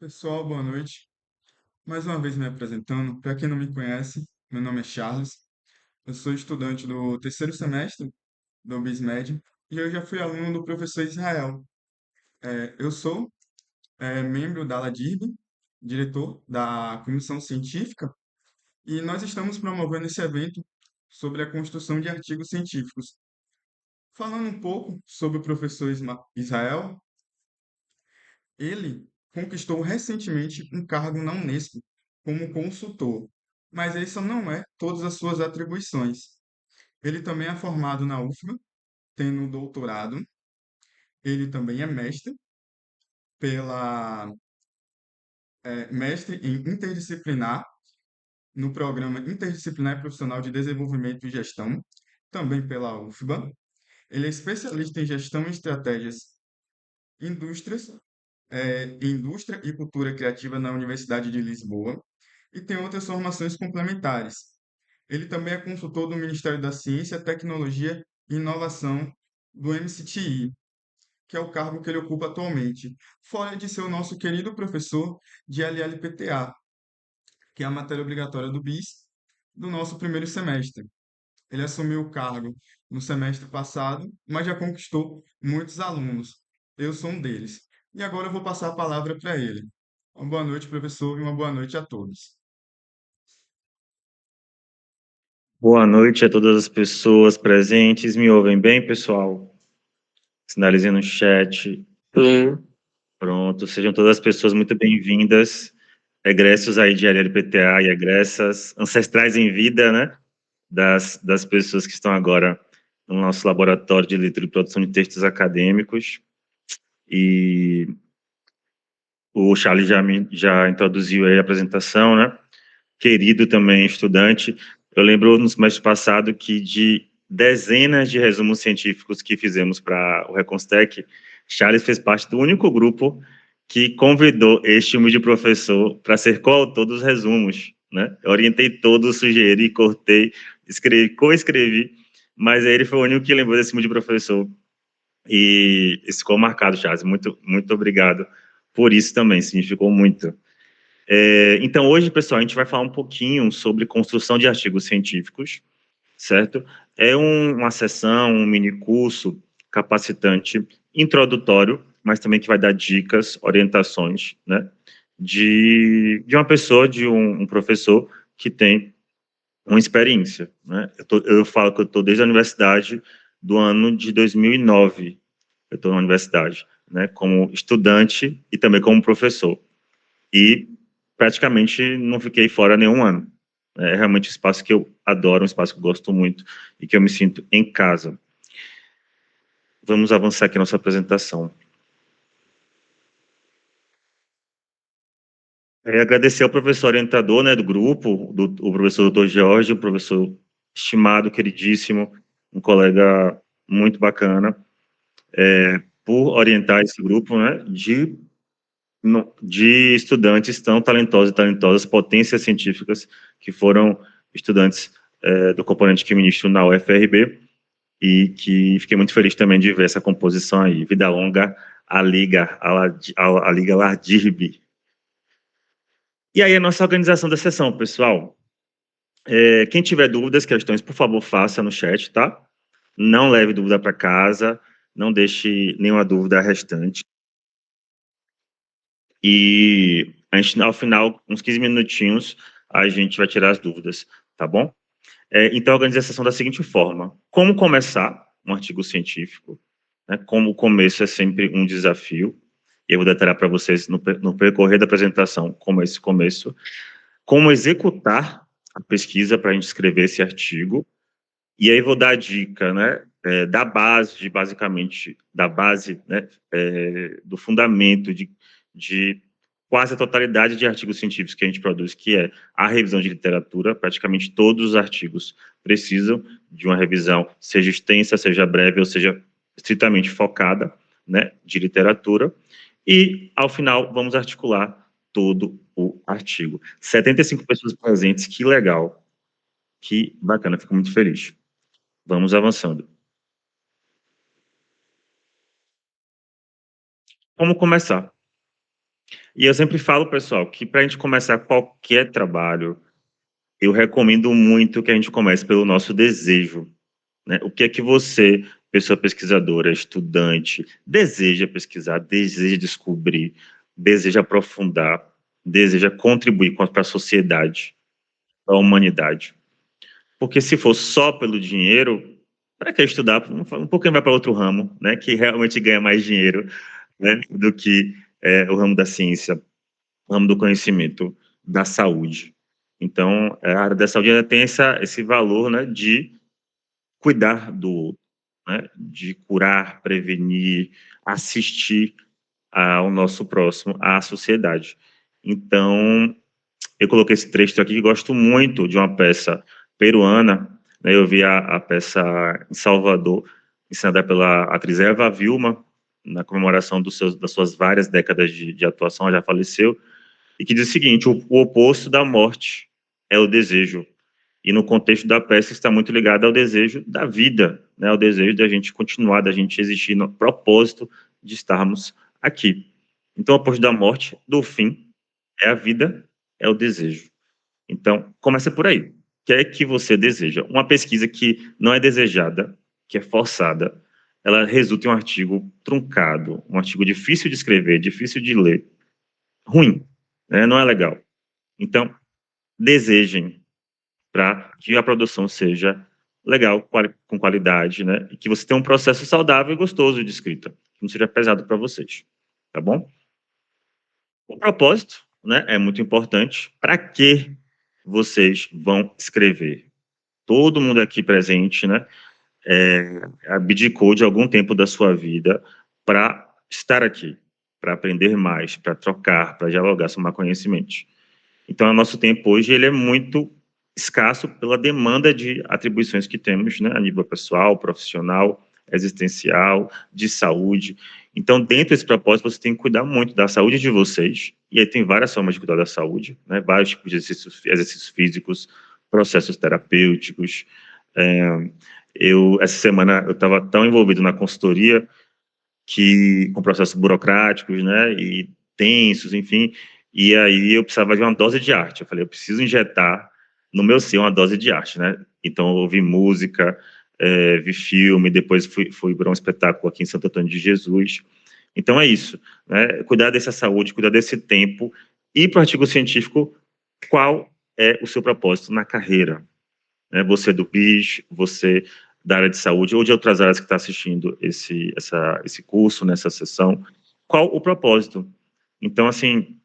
Pessoal, boa noite. Mais uma vez me apresentando. Para quem não me conhece, meu nome é Charles. Eu sou estudante do terceiro semestre do BISMED e eu já fui aluno do professor Israel. Eu sou membro da LADIRB, diretor da comissão científica, e nós estamos promovendo esse evento sobre a construção de artigos científicos. Falando um pouco sobre o professor Israel, ele conquistou recentemente um cargo na Unesco como consultor, mas isso não é todas as suas atribuições. Ele também é formado na UFBA, tendo doutorado. Ele também é pela mestre em interdisciplinar no programa Interdisciplinar e Profissional de Desenvolvimento e Gestão, também pela UFBA. Ele é especialista em gestão e estratégias indústrias, indústria e cultura criativa na Universidade de Lisboa e tem outras formações complementares. Ele também é consultor do Ministério da Ciência, Tecnologia e Inovação do MCTI, que é o cargo que ele ocupa atualmente, fora de ser o nosso querido professor de LLPTA, que é a matéria obrigatória do BIS, do nosso primeiro semestre. Ele assumiu o cargo no semestre passado, mas já conquistou muitos alunos. Eu sou um deles. E agora eu vou passar a palavra para ele. Uma boa noite, professor, e uma boa noite a todos. Boa noite a todas as pessoas presentes. Me ouvem bem, pessoal? Sinalizem no chat. Sim. Pronto, sejam todas as pessoas muito bem-vindas. Egressos aí de LLPTA e egressas, ancestrais em vida, né? Das pessoas que estão agora no nosso laboratório de leitura e produção de textos acadêmicos. E o Charles já introduziu aí a apresentação, né? Querido também estudante. Eu lembro no semestre passado que de dezenas de resumos científicos que fizemos para o Reconstec, Charles fez parte do único grupo que convidou este humilde professor para ser coautor dos resumos, né? Eu orientei todos, sugeri, cortei, escrevi, coescrevi, mas ele foi o único que lembrou desse humilde professor e isso ficou marcado, Charles. Muito, muito obrigado por isso também, significou muito. Então, hoje, pessoal, a gente vai falar um pouquinho sobre construção de artigos científicos, certo? É uma sessão, um mini curso capacitante, introdutório, mas também que vai dar dicas, orientações, né? De uma pessoa, de um professor que tem uma experiência, né? Eu falo que eu estou desde a universidade do ano de 2009, eu estou na universidade, né? Como estudante e também como professor. E praticamente não fiquei fora nenhum ano. É realmente um espaço que eu adoro, um espaço que eu gosto muito e que eu me sinto em casa. Vamos avançar aqui a nossa apresentação. Agradecer ao professor orientador, né, do grupo, o professor Dr. Jorge, o professor estimado, queridíssimo, um colega muito bacana, por orientar esse grupo, né, de estudantes tão talentosos e talentosas, potências científicas, que foram estudantes do componente que ministro na UFRB, e que fiquei muito feliz também de ver essa composição aí. Vida longa, a Liga Lardirbe. E aí a nossa organização da sessão, pessoal. Quem tiver dúvidas, questões, por favor, faça no chat, tá? Não leve dúvida para casa, não deixe nenhuma dúvida restante. E a gente, ao final, uns 15 minutinhos, a gente vai tirar as dúvidas, tá bom? Então, a organização da seguinte forma: como começar um artigo científico, né? Como o começo é sempre um desafio, eu vou detalhar para vocês no percorrer da apresentação como é esse começo, como executar a pesquisa para a gente escrever esse artigo, e aí vou dar a dica, né, da base, basicamente, da base, né, do fundamento de quase a totalidade de artigos científicos que a gente produz, que é a revisão de literatura. Praticamente todos os artigos precisam de uma revisão, seja extensa, seja breve, ou seja estritamente focada, né, de literatura. E, ao final, vamos articular todo o artigo. 75 pessoas presentes, que legal, que bacana, fico muito feliz. Vamos avançando. Como começar? E eu sempre falo, pessoal, que para a gente começar qualquer trabalho, eu recomendo muito que a gente comece pelo nosso desejo, né? O que é que você, pessoa pesquisadora, estudante, deseja pesquisar, deseja descobrir, deseja aprofundar, deseja contribuir para a sociedade, para a humanidade? Porque se for só pelo dinheiro, para que estudar? Um pouquinho vai para outro ramo, né? Que realmente ganha mais dinheiro, né? Do que o ramo da ciência, o ramo do conhecimento, da saúde. Então, a área da saúde ainda tem esse valor, né? De cuidar do outro, né? De curar, prevenir, assistir ao nosso próximo, à sociedade. Então, eu coloquei esse trecho aqui que gosto muito de uma peça peruana, né? Eu vi a peça em Salvador, ensinada pela atriz Eva Vilma, na comemoração das suas várias décadas de atuação, ela já faleceu, e que diz o seguinte: o oposto da morte é o desejo. E no contexto da peça está muito ligado ao desejo da vida, né? Ao desejo da gente continuar, da gente existir, no propósito de estarmos aqui. Então, o oposto da morte, do fim, é a vida, é o desejo. Então, começa por aí. O que é que você deseja? Uma pesquisa que não é desejada, que é forçada, ela resulta em um artigo truncado, um artigo difícil de escrever, difícil de ler, ruim, né? Não é legal. Então, desejem para que a produção seja legal, com qualidade, né? E que você tenha um processo saudável e gostoso de escrita, que não seja pesado para vocês, tá bom? O propósito, né, é muito importante. Para que vocês vão escrever? Todo mundo aqui presente, né, abdicou de algum tempo da sua vida para estar aqui, para aprender mais, para trocar, para dialogar, somar conhecimentos. Então, o nosso tempo hoje ele é muito escasso pela demanda de atribuições que temos, né, a nível pessoal, profissional, existencial, de saúde. Então, dentro desse propósito, você tem que cuidar muito da saúde de vocês, e aí tem várias formas de cuidar da saúde, né, vários tipos de exercícios físicos, processos terapêuticos. Essa semana, eu estava tão envolvido na consultoria, com processos burocráticos, né, e tensos, enfim, e aí eu precisava de uma dose de arte. Eu falei, eu preciso injetar no meu ser uma dose de arte, né? Então eu ouvi música, vi filme, depois fui para um espetáculo aqui em Santo Antônio de Jesus. Então é isso, né? Cuidar dessa saúde, cuidar desse tempo, e para o artigo científico, qual é o seu propósito na carreira, né? Você do BIS, você da área de saúde ou de outras áreas que está assistindo esse curso, nessa sessão, qual o propósito? Então, assim,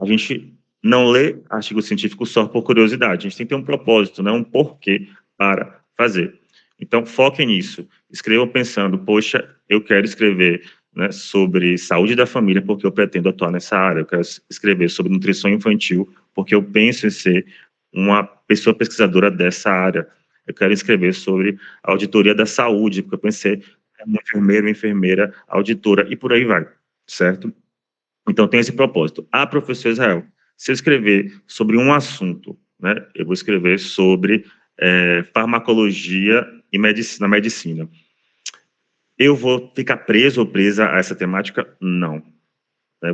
a gente não lê artigo científico só por curiosidade, a gente tem que ter um propósito, né, um porquê para fazer. Então, foquem nisso, escrevam pensando, poxa, eu quero escrever, né, sobre saúde da família porque eu pretendo atuar nessa área, eu quero escrever sobre nutrição infantil porque eu penso em ser uma pessoa pesquisadora dessa área, eu quero escrever sobre a auditoria da saúde, porque eu pensei uma enfermeira, uma enfermeira, auditora, e por aí vai, certo? Então, tem esse propósito. Ah, professor Israel, se eu escrever sobre um assunto, né, eu vou escrever sobre farmacologia e medicina. Eu vou ficar preso ou presa a essa temática? Não. Né,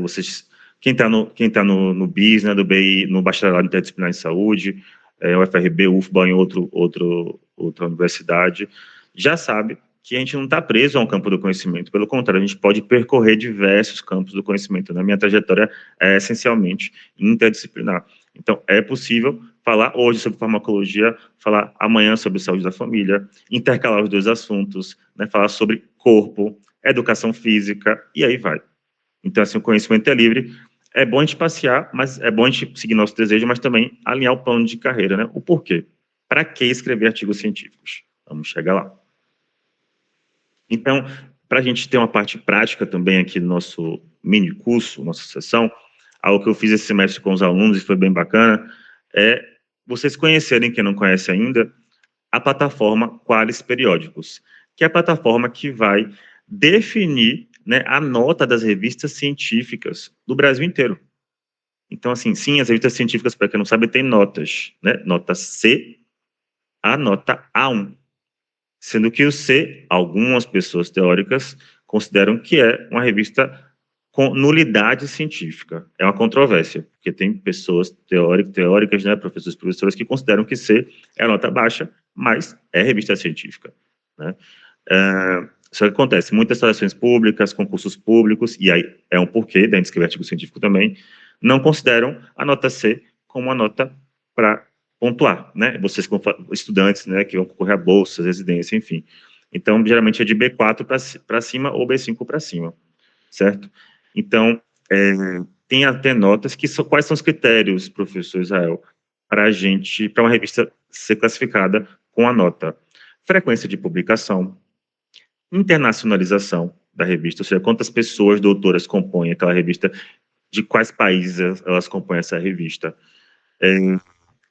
quem está no BIS, né, do BI, no Bacharelado Interdisciplinar em Saúde, UFRB, UFBA, em outra universidade, já sabe que a gente não está preso a um campo do conhecimento, pelo contrário, a gente pode percorrer diversos campos do conhecimento. Na minha trajetória é essencialmente interdisciplinar. Então, é possível falar hoje sobre farmacologia, falar amanhã sobre saúde da família, intercalar os dois assuntos, né, falar sobre corpo, educação física, e aí vai. Então, assim, o conhecimento é livre. É bom a gente passear, mas é bom a gente seguir nosso desejo, mas também alinhar o plano de carreira, né? O porquê. Para que escrever artigos científicos? Vamos chegar lá. Então, para a gente ter uma parte prática também aqui no nosso mini curso, nossa sessão, algo que eu fiz esse semestre com os alunos e foi bem bacana, é vocês conhecerem, quem não conhece ainda, a plataforma Qualis Periódicos, que é a plataforma que vai definir, né, a nota das revistas científicas do Brasil inteiro. Então, assim, sim, as revistas científicas, para quem não sabe, tem notas, né? Nota C a nota A1. Sendo que o C, algumas pessoas teóricas consideram que é uma revista com nulidade científica. É uma controvérsia, porque tem pessoas teóricas, né, professores e professoras, que consideram que C é a nota baixa, mas é revista científica, né? Só que acontece, muitas instalações públicas, concursos públicos, e aí é um porquê, da gente escrever artigo científico também, não consideram a nota C como uma nota para pontuar, né? Vocês, estudantes, né, que vão concorrer a bolsas, residência, enfim. Então, geralmente é de B4 para cima ou B5 para cima, certo? Então, tem até notas que quais são os critérios, professor Israel, para uma revista ser classificada com a nota? Frequência de publicação, internacionalização da revista, ou seja, quantas pessoas doutoras compõem aquela revista, de quais países elas compõem essa revista.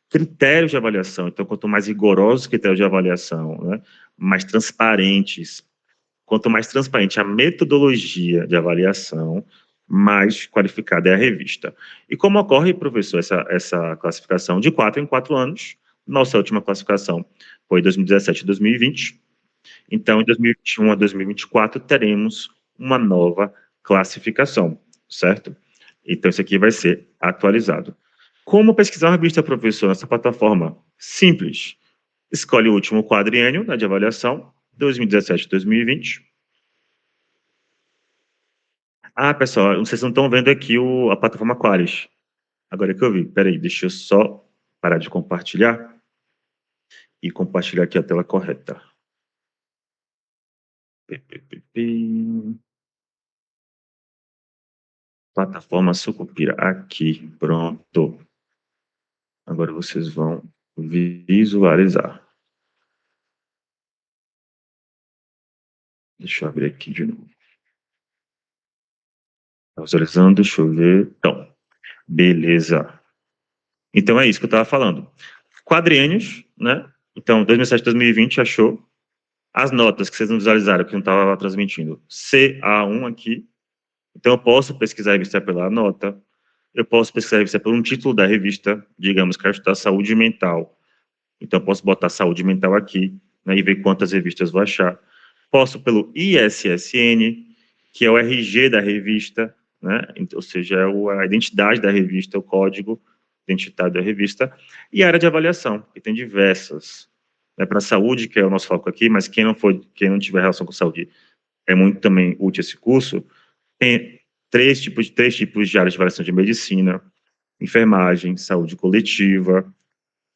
Critérios de avaliação, então, quanto mais rigorosos os critérios de avaliação, né, mais transparentes, quanto mais transparente a metodologia de avaliação, mais qualificada é a revista. E como ocorre, professor, essa classificação de 4 em 4 anos? Nossa última classificação foi 2017 e 2020. Então, em 2021 a 2024, teremos uma nova classificação, certo? Então, isso aqui vai ser atualizado. Como pesquisar uma revista, professor, nessa plataforma? Simples. Escolhe o último quadriênio, né, de avaliação, 2017 e 2020. Ah, pessoal, vocês não estão vendo aqui a plataforma Qualis. Agora que eu vi. Peraí, deixa eu só parar de compartilhar e compartilhar aqui a tela correta. Plataforma Sucupira. Aqui, pronto. Agora vocês vão visualizar. Deixa eu abrir aqui de novo. Tá visualizando, deixa eu ver. Então, beleza. Então é isso que eu estava falando. Quadriênios, né? Então, 2007, 2020, achou. As notas que vocês não visualizaram, que não estava transmitindo. CA1 aqui. Então, eu posso pesquisar a revista pela nota. Eu posso pesquisar a revista por um título da revista. Digamos que eu estudar saúde mental. Então, eu posso botar saúde mental aqui, né, e ver quantas revistas vou achar. Posso pelo ISSN, que é o RG da revista, né? Ou seja, é a identidade da revista, o código identitário da revista, e a área de avaliação, que tem diversas. Né, para a saúde, que é o nosso foco aqui, mas quem não tiver relação com saúde, é muito também útil esse curso, tem três tipos de áreas de avaliação de medicina, enfermagem, saúde coletiva,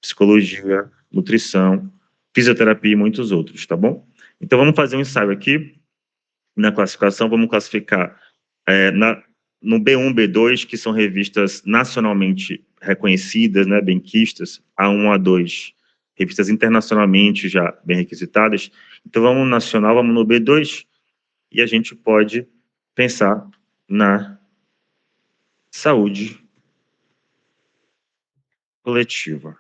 psicologia, nutrição, fisioterapia e muitos outros, tá bom? Então, vamos fazer um ensaio aqui na classificação, vamos classificar no B1, B2, que são revistas nacionalmente reconhecidas, né, benquistas, A1, A2, revistas internacionalmente já bem requisitadas. Então, vamos no nacional, vamos no B2, e a gente pode pensar na saúde coletiva.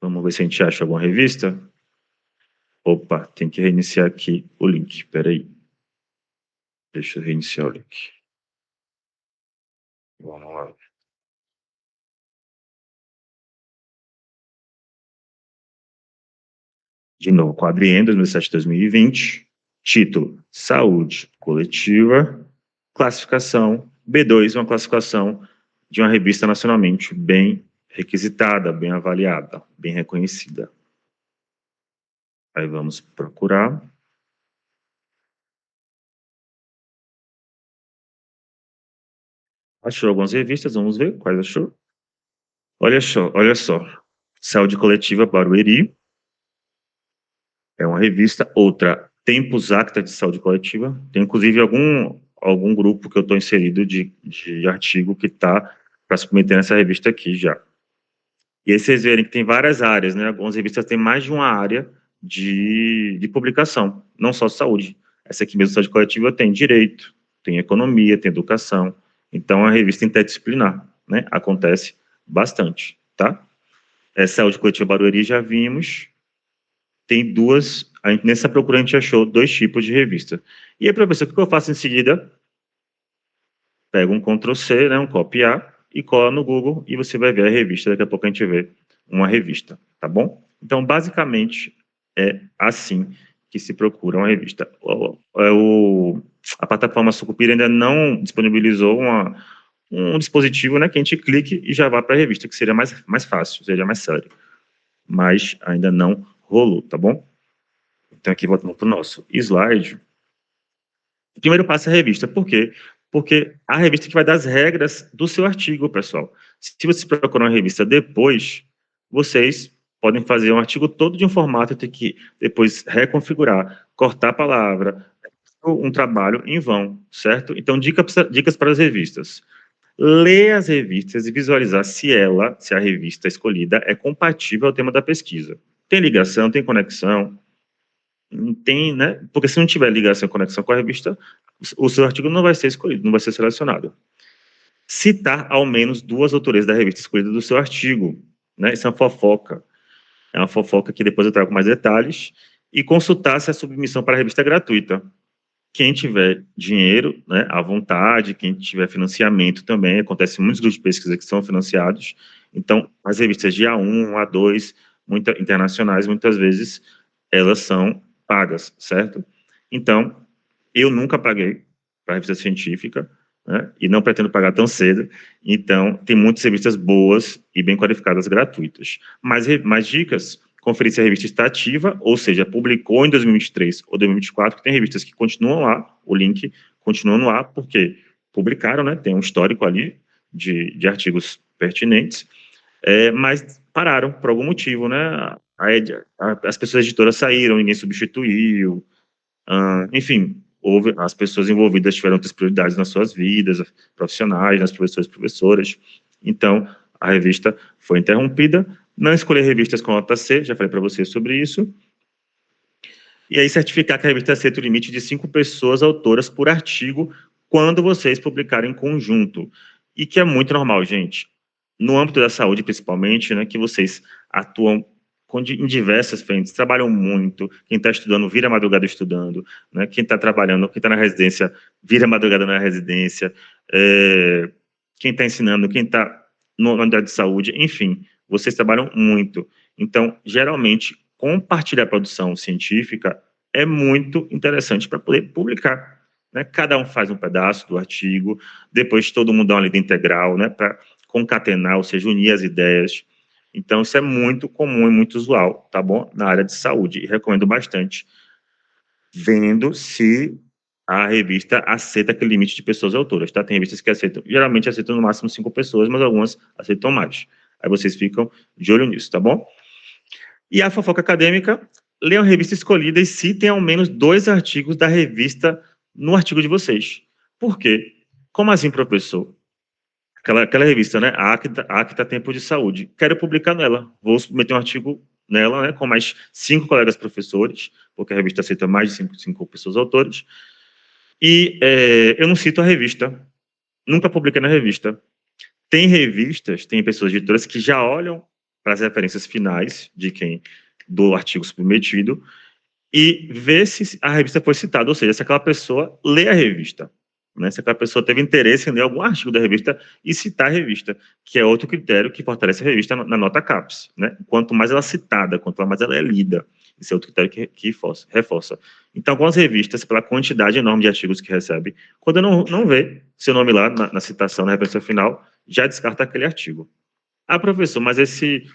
Vamos ver se a gente acha alguma revista. Opa, tem que reiniciar aqui o link, espera aí. Deixa eu reiniciar o link. Vamos lá. De novo, quadriênio 2007-2020, título, saúde coletiva, classificação, B2, uma classificação de uma revista nacionalmente bem requisitada, bem avaliada, bem reconhecida. Aí vamos procurar. Achou algumas revistas, vamos ver quais achou. Olha só. Saúde Coletiva Barueri. É uma revista. Outra, Tempos Acta de Saúde Coletiva. Tem, inclusive, algum grupo que eu estou inserido de artigo que está para submeter nessa revista aqui já. E aí vocês verem que tem várias áreas, né? Algumas revistas têm mais de uma área de publicação, não só saúde. Essa aqui mesmo, Saúde Coletiva, tem direito, tem economia, tem educação. Então, é uma revista interdisciplinar, né? Acontece bastante, tá? Saúde Coletiva Barueri já vimos. Tem duas, nessa procura a gente achou 2 tipos de revista. E aí, professor, o que eu faço em seguida? Pego um Ctrl+C, né, um copiar, e cola no Google, e você vai ver a revista. Daqui a pouco a gente vê uma revista, tá bom? Então, basicamente, é assim que se procura uma revista. A plataforma Sucupira ainda não disponibilizou um dispositivo, né, que a gente clique e já vá para a revista, que seria mais fácil, seria mais sério. Mas ainda não rolou, tá bom? Então, aqui voltando para o nosso slide. O primeiro passo é a revista. Por quê? Porque a revista que vai dar as regras do seu artigo, pessoal. Se vocês procuram uma revista depois, vocês podem fazer um artigo todo de um formato e ter que depois reconfigurar, cortar a palavra, um trabalho em vão, certo? Então, dicas para as revistas. Ler as revistas e visualizar se a revista escolhida é compatível ao tema da pesquisa. Tem ligação, tem conexão, tem, né? Porque se não tiver ligação e conexão com a revista, o seu artigo não vai ser escolhido, não vai ser selecionado. Citar ao menos 2 autores da revista escolhida do seu artigo, né? Isso é uma fofoca. É uma fofoca que depois eu trago mais detalhes. E consultar se a submissão para a revista é gratuita. Quem tiver dinheiro, né, à vontade, quem tiver financiamento também, acontece muitos grupos de pesquisa que são financiados. Então, as revistas de A1, A2, internacionais, muitas vezes, elas são pagas, certo? Então, eu nunca paguei para revista científica, né, e não pretendo pagar tão cedo. Então, tem muitas revistas boas e bem qualificadas gratuitas. Mais dicas: conferir se a revista está ativa, ou seja, publicou em 2023 ou 2024, que tem revistas que continuam lá, o link continua no ar, porque publicaram, né, tem um histórico ali de artigos pertinentes, mas pararam por algum motivo, né, as pessoas editoras saíram, ninguém substituiu, enfim, as pessoas envolvidas tiveram outras prioridades nas suas vidas profissionais, nas professores e professoras, então a revista foi interrompida. Não escolher revistas com nota C, já falei para vocês sobre isso. E aí certificar que a revista aceita o limite de 5 pessoas autoras por artigo quando vocês publicarem em conjunto. E que é muito normal, gente. No âmbito da saúde, principalmente, né, que vocês atuam em diversas frentes, trabalham muito. Quem está estudando, vira madrugada estudando. Né, quem está trabalhando, quem está na residência, vira madrugada na residência. Quem está ensinando, quem está na unidade de saúde, enfim, vocês trabalham muito. Então, geralmente, compartilhar a produção científica é muito interessante para poder publicar. Né? Cada um faz um pedaço do artigo, depois todo mundo dá uma lida integral, né, para concatenar, ou seja, unir as ideias. Então, isso é muito comum e muito usual, tá bom? Na área de saúde, e recomendo bastante, vendo se a revista aceita aquele limite de pessoas autoras, tá? Tem revistas que aceitam, geralmente aceitam no máximo 5 pessoas, mas algumas aceitam mais. Aí vocês ficam de olho nisso, tá bom? E a fofoca acadêmica: leiam a revista escolhida e citem ao menos 2 artigos da revista no artigo de vocês. Por quê? Como assim, professor? Aquela revista, né? Acta Tempo de Saúde. Quero publicar nela. Vou submeter um artigo nela, né, com mais 5 colegas professores, porque a revista aceita mais de 5 pessoas autores. E eu não cito a revista. Nunca publiquei na revista. Tem revistas, tem pessoas editoras que já olham para as referências finais do artigo submetido e vê se a revista foi citada, ou seja, se aquela pessoa lê a revista, né? Se aquela pessoa teve interesse em ler algum artigo da revista e citar a revista, que é outro critério que fortalece a revista na nota CAPES, né? Quanto mais ela é citada, quanto mais ela é lida, esse é outro critério que reforça. Então, algumas revistas, pela quantidade enorme de artigos que recebe, quando não vê seu nome lá na citação, na referência final, já descarta aquele artigo. Ah, professor, mas esse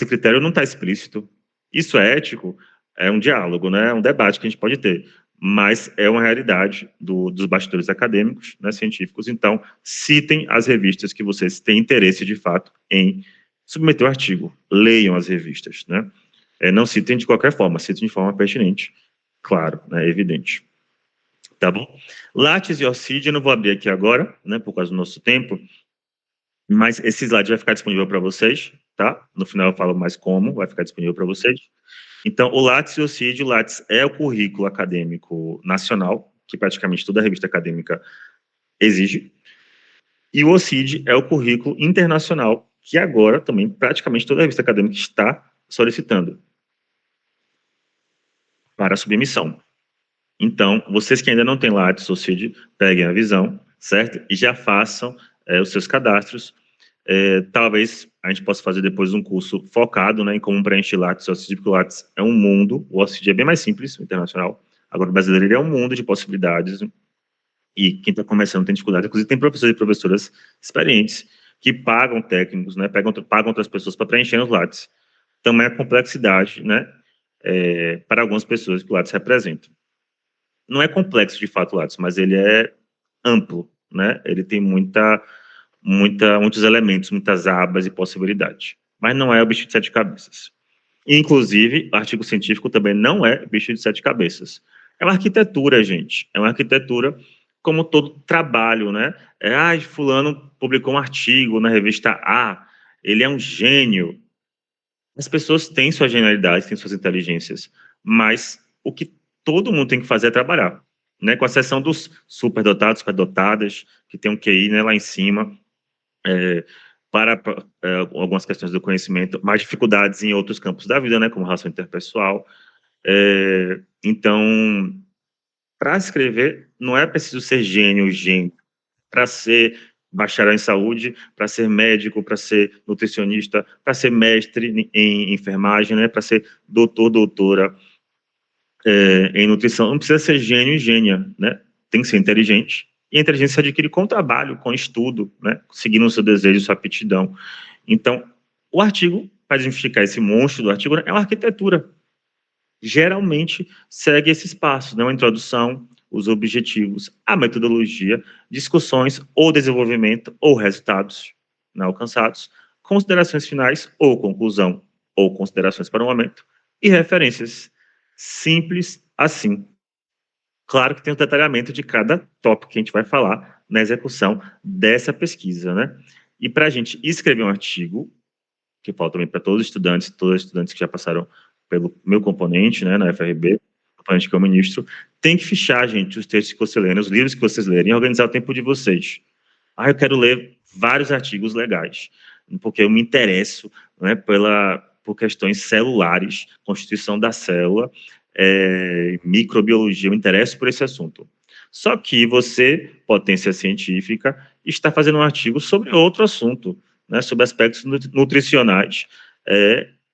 critério não está explícito. Isso é ético? É um diálogo, né? É um debate que a gente pode ter, mas é uma realidade dos bastidores acadêmicos, né, científicos. Então, citem as revistas que vocês têm interesse, de fato, em submeter o artigo. Leiam as revistas, né? Não citem de qualquer forma, citem de forma pertinente, claro, né, evidente. Tá bom? Lattes e Orcídea, eu não vou abrir aqui agora, né, por causa do nosso tempo, mas esse slide vai ficar disponível para vocês, tá? No final eu falo mais como, vai ficar disponível para vocês. Então, o Lattes e o Orcídea, o Lattes é o currículo acadêmico nacional, que praticamente toda revista acadêmica exige, e o Orcídea é o currículo internacional, que agora também praticamente toda revista acadêmica está solicitando para submissão. Então, vocês que ainda não têm Lattes ou Orcídea, peguem a visão, certo? E já façam os seus cadastros. Talvez a gente possa fazer depois um curso focado, né, em como preencher Lattes. O OCID, porque o Lattes é um mundo, o OCID é bem mais simples, o internacional. Agora, o brasileiro ele é um mundo de possibilidades, e quem está começando tem dificuldade. Inclusive, tem professores e professoras experientes que pagam técnicos, né, pagam outras pessoas para preencher os Lattes. Também a complexidade, né, para algumas pessoas que o Lattes representa. Não é complexo, de fato, o Lattes, mas ele é amplo, né, ele tem muitos elementos, muitas abas e possibilidades. Mas não é o bicho de sete cabeças. Inclusive, artigo científico também não é bicho de sete cabeças. É uma arquitetura, gente. É uma arquitetura como todo trabalho, né? Fulano publicou um artigo na revista A, ele é um gênio. As pessoas têm suas genialidades, têm suas inteligências, mas o que todo mundo tem que fazer é trabalhar, né? Com exceção dos superdotados, superdotadas, que tem um QI, né, lá em cima, para algumas questões do conhecimento, mais dificuldades em outros campos da vida, né, como relação interpessoal. Então, para escrever, não é preciso ser gênio, para ser bacharel em saúde, para ser médico, para ser nutricionista, para ser mestre em enfermagem, né, para ser doutor, doutora em nutrição. Não precisa ser gênio e gênia, né? Tem que ser inteligente. E a inteligência se adquire com trabalho, com estudo, né? Seguindo o seu desejo, sua aptidão. Então, o artigo, para identificar esse monstro do artigo, é uma arquitetura. Geralmente, segue esses passos, né? Uma introdução, os objetivos, a metodologia, discussões ou desenvolvimento ou resultados, né, alcançados, considerações finais ou conclusão, ou considerações para o momento, e referências. Simples assim. Claro que tem o detalhamento de cada tópico que a gente vai falar na execução dessa pesquisa, né? E para a gente escrever um artigo, que falta também para todos os estudantes que já passaram pelo meu componente, né, na FRB, componente que eu ministro, tem que fichar, gente, os textos que você lê, os livros que vocês lerem, e organizar o tempo de vocês. Eu quero ler vários artigos legais, porque eu me interesso, né, por questões celulares, constituição da célula, microbiologia, eu me interesso por esse assunto. Só que você, potência científica, está fazendo um artigo sobre outro assunto, né, sobre aspectos nutricionais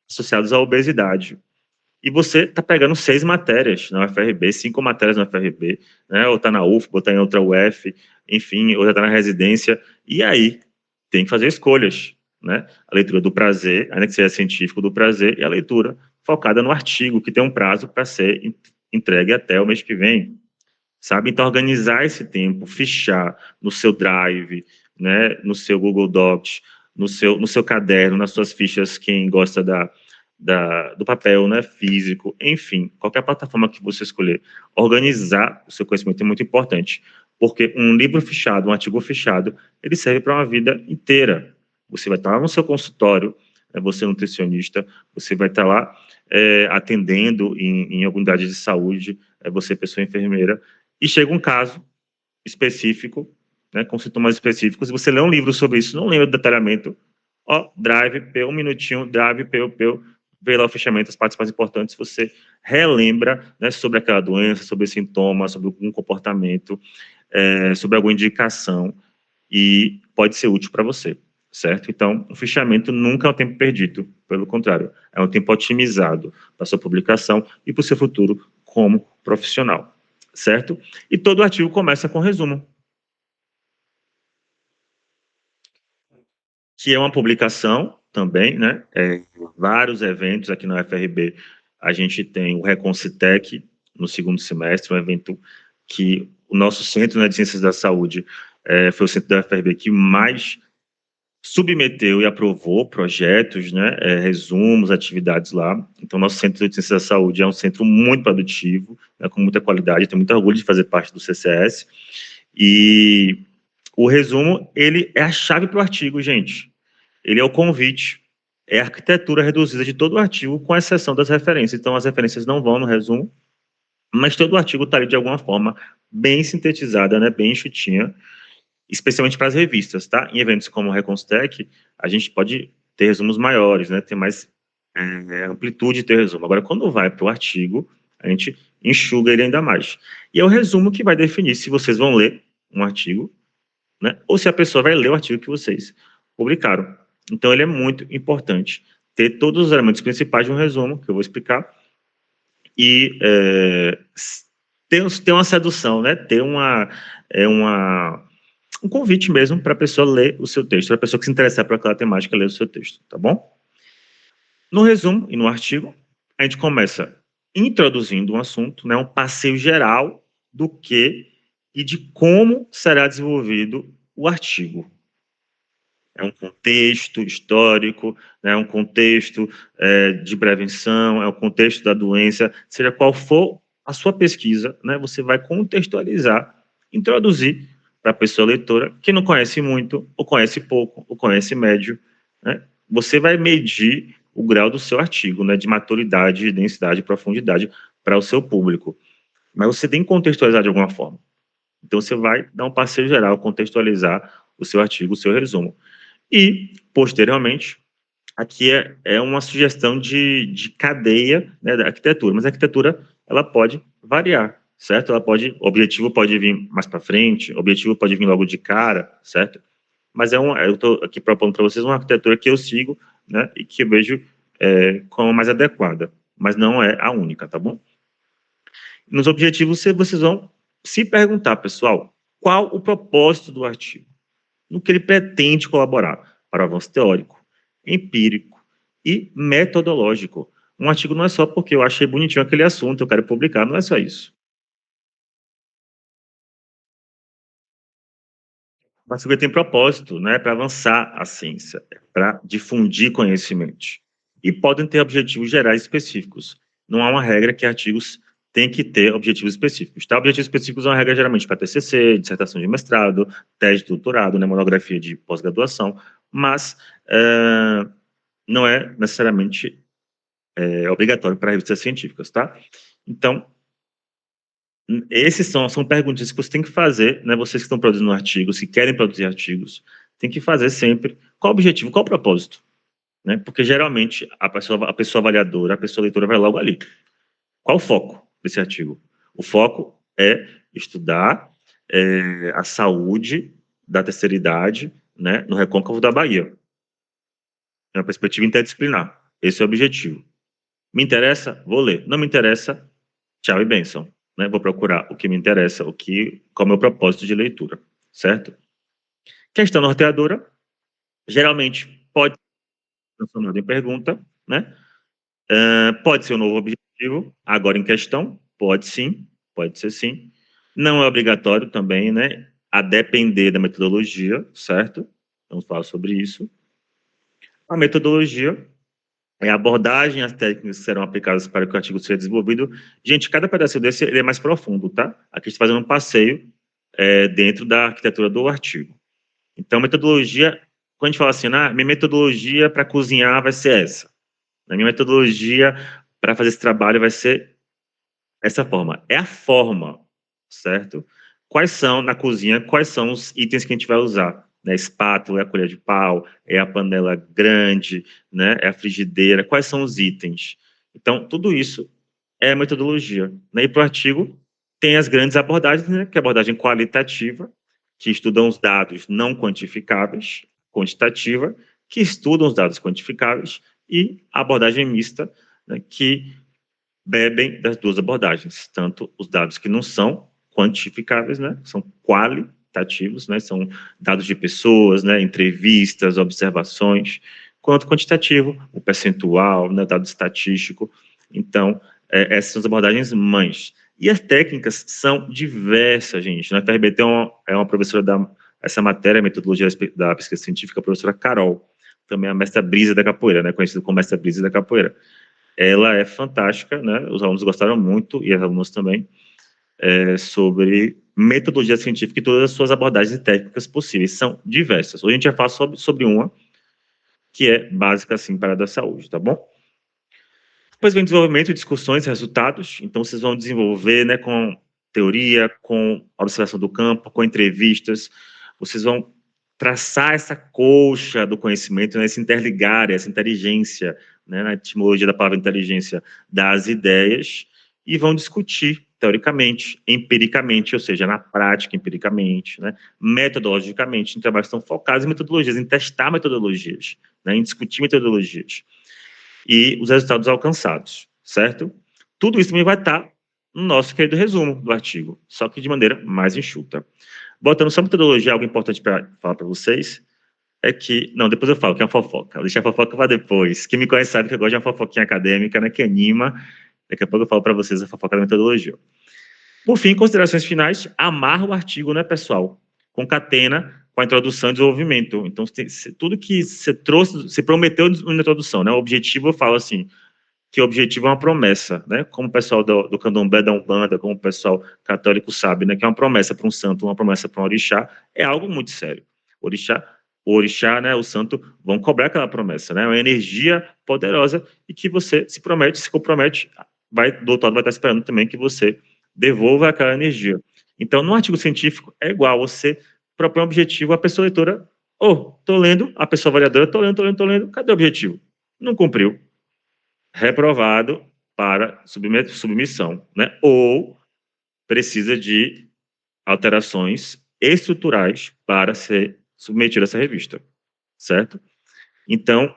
associados à obesidade. E você está pegando 6 matérias na UFRB, 5 matérias na UFRB, né, ou está na UF, ou está em outra UF, enfim, ou já está na residência, e aí tem que fazer escolhas, né? A leitura do prazer, ainda que seja científico do prazer, e a leitura focada no artigo, que tem um prazo para ser entregue até o mês que vem, sabe? Então, organizar esse tempo, fichar no seu Drive, né, no seu Google Docs, no seu caderno, nas suas fichas, quem gosta do papel, né, físico, enfim, qualquer plataforma que você escolher, organizar o seu conhecimento é muito importante, porque um livro fichado, um artigo fichado, ele serve para uma vida inteira. Você vai estar lá no seu consultório, você é nutricionista, você vai estar lá atendendo em alguma unidade de saúde, você é pessoa enfermeira, e chega um caso específico, né, com sintomas específicos, e você lê um livro sobre isso, não lembra do detalhamento, Drive, um minutinho, Drive, vê lá o fechamento, as partes mais importantes, você relembra, né, sobre aquela doença, sobre sintomas, sobre algum comportamento, sobre alguma indicação, e pode ser útil para você, certo? Então, o fichamento nunca é um tempo perdido, pelo contrário, é um tempo otimizado para sua publicação e para o seu futuro como profissional, certo? E todo artigo começa com resumo, que é uma publicação também, né? Vários eventos aqui na UFRB. A gente tem o Reconcitec no segundo semestre, um evento que o nosso Centro, né, de Ciências da Saúde foi o centro da UFRB que mais submeteu e aprovou projetos, né, resumos, atividades lá. Então, nosso Centro de Ciências da Saúde é um centro muito produtivo, né, com muita qualidade, tenho muito orgulho de fazer parte do CCS. E o resumo, ele é a chave para o artigo, gente. Ele é o convite, é a arquitetura reduzida de todo o artigo, com exceção das referências. Então, as referências não vão no resumo, mas todo o artigo está ali de alguma forma bem sintetizada, né, bem enxutinha, especialmente para as revistas, tá? Em eventos como o Reconstec, a gente pode ter resumos maiores, né, ter mais amplitude de ter resumo. Agora, quando vai para o artigo, a gente enxuga ele ainda mais. E é o resumo que vai definir se vocês vão ler um artigo, né, ou se a pessoa vai ler o artigo que vocês publicaram. Então, ele é muito importante ter todos os elementos principais de um resumo, que eu vou explicar, e ter uma sedução, né? Ter um convite mesmo para a pessoa ler o seu texto, para a pessoa que se interessar por aquela temática ler o seu texto, tá bom? No resumo e no artigo, a gente começa introduzindo um assunto, né? Um passeio geral do que e de como será desenvolvido o artigo. É um contexto histórico, é um contexto de prevenção, é um contexto da doença, seja qual for a sua pesquisa, né, você vai contextualizar, introduzir para a pessoa leitora que não conhece muito, ou conhece pouco, ou conhece médio, né, você vai medir o grau do seu artigo, né, de maturidade, de densidade, de profundidade para o seu público. Mas você tem que contextualizar de alguma forma. Então, você vai dar um passeio geral, contextualizar o seu artigo, o seu resumo. E, posteriormente, aqui é uma sugestão de cadeia, né, da arquitetura, mas a arquitetura ela pode variar, certo? O objetivo pode vir mais para frente, o objetivo pode vir logo de cara, certo? Mas eu estou aqui propondo para vocês uma arquitetura que eu sigo, né, e que eu vejo como mais adequada, mas não é a única, tá bom? Nos objetivos, vocês vão se perguntar, pessoal, qual o propósito do artigo? No que ele pretende colaborar para o avanço teórico, empírico e metodológico. Um artigo não é só porque eu achei bonitinho aquele assunto, eu quero publicar, não é só isso. O artigo tem propósito, né, para avançar a ciência, para difundir conhecimento. E podem ter objetivos gerais específicos. Não há uma regra que artigos têm que ter objetivos específicos. Tá? Objetivos específicos é uma regra geralmente para TCC, dissertação de mestrado, tese de doutorado, né, monografia de pós-graduação, mas não é necessariamente obrigatório para revistas científicas, tá? Então, esses são perguntas que você tem que fazer, né? Vocês que estão produzindo artigos, que querem produzir artigos, tem que fazer sempre qual o objetivo, qual o propósito, né? Porque geralmente a pessoa avaliadora, a pessoa leitora vai logo ali. Qual o foco desse artigo? O foco é estudar a saúde da terceira idade, né, no recôncavo da Bahia. É uma perspectiva interdisciplinar. Esse é o objetivo. Me interessa? Vou ler. Não me interessa? Tchau e bênção. Né? Vou procurar o que me interessa, qual é o meu propósito de leitura, certo? Questão norteadora, geralmente pode ser transformada em pergunta, né? Pode ser um novo objetivo, agora em questão, pode ser sim. Não é obrigatório também, né? A depender da metodologia, certo? Vamos falar sobre isso. A metodologia a abordagem, as técnicas que serão aplicadas para que o artigo seja desenvolvido. Gente, cada pedacinho desse ele é mais profundo, tá? Aqui está fazendo um passeio dentro da arquitetura do artigo. Então, metodologia, quando a gente fala assim, minha metodologia para cozinhar vai ser essa. A minha metodologia para fazer esse trabalho vai ser essa forma. É a forma, certo? Na cozinha, quais são os itens que a gente vai usar? Né? Espátula, é a colher de pau, é a panela grande, né? É a frigideira, quais são os itens? Então, tudo isso é metodologia. Né? E para o artigo, tem as grandes abordagens, né? Que é a abordagem qualitativa, que estudam os dados não quantificáveis, quantitativa, que estudam os dados quantificáveis, e a abordagem mista, né? Que bebem das duas abordagens, tanto os dados que não são quantificáveis, né, são qualitativos, né, são dados de pessoas, né, entrevistas, observações, quanto quantitativo, o percentual, né, dado estatístico. Então, essas são as abordagens mães. E as técnicas são diversas, gente. Na FRBT é uma professora essa matéria, metodologia da pesquisa científica, a professora Carol, também a mestra Brisa da capoeira, né, conhecida como mestra Brisa da capoeira. Ela é fantástica, né? Os alunos gostaram muito, e as alunas também, sobre metodologia científica e todas as suas abordagens técnicas possíveis. São diversas. Hoje a gente vai falar sobre uma que é básica, assim, para a da saúde, tá bom? Depois vem desenvolvimento, discussões, resultados. Então, vocês vão desenvolver, né, com teoria, com observação do campo, com entrevistas. Vocês vão traçar essa colcha do conhecimento, né, se interligar, essa inteligência, né, na etimologia da palavra inteligência, das ideias, e vão discutir, teoricamente, empiricamente, ou seja, na prática, empiricamente, né, metodologicamente, em trabalhos que estão focados em metodologias, em testar metodologias, né, em discutir metodologias, e os resultados alcançados, certo? Tudo isso também vai estar no nosso querido resumo do artigo, só que de maneira mais enxuta. Botando só metodologia, algo importante para falar para vocês, é que... Não, depois eu falo, que é uma fofoca. Vou deixar a fofoca para depois. Quem me conhece sabe que eu gosto de uma fofoquinha acadêmica, né, que anima. Daqui a pouco eu falo para vocês a fofoca da metodologia. Por fim, considerações finais, amarra o artigo, né, pessoal? Concatena com a introdução e desenvolvimento. Então, tudo que você trouxe, você prometeu na introdução, né? O objetivo, eu falo assim, que o objetivo é uma promessa, né? Como o pessoal do candomblé, da umbanda, como o pessoal católico sabe, né? Que é uma promessa para um santo, uma promessa para um orixá, é algo muito sério. O orixá, né? O santo vão cobrar aquela promessa, né? É uma energia poderosa e que você se promete, se compromete, do outro lado vai estar esperando também que você devolva aquela energia. Então, no artigo científico, é igual, você propõe um objetivo, a pessoa leitora, tô lendo, a pessoa avaliadora, tô lendo, cadê o objetivo? Não cumpriu. Reprovado para submissão, né? Ou precisa de alterações estruturais para ser submetido a essa revista, certo? Então,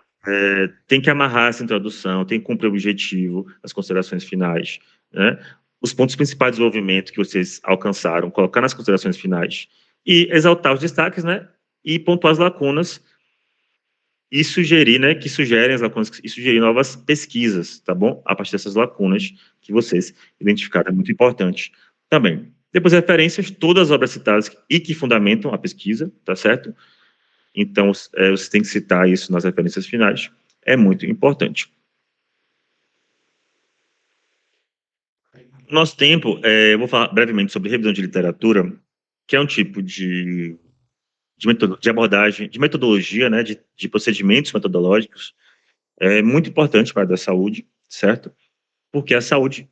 tem que amarrar essa introdução, tem que cumprir o objetivo, as considerações finais, né? Os pontos principais de desenvolvimento que vocês alcançaram, colocar nas considerações finais e exaltar os destaques, né? E pontuar as lacunas e sugerir, né, que sugerem as lacunas e sugerir novas pesquisas, tá bom? A partir dessas lacunas que vocês identificaram, é muito importante também. Depois, referências, todas as obras citadas e que fundamentam a pesquisa, tá certo? Então, você tem que citar isso nas referências finais, é muito importante. Nosso tempo, eu vou falar brevemente sobre revisão de literatura, que é um tipo de abordagem, de metodologia, né, de procedimentos metodológicos, é muito importante para a saúde, certo? Porque a saúde,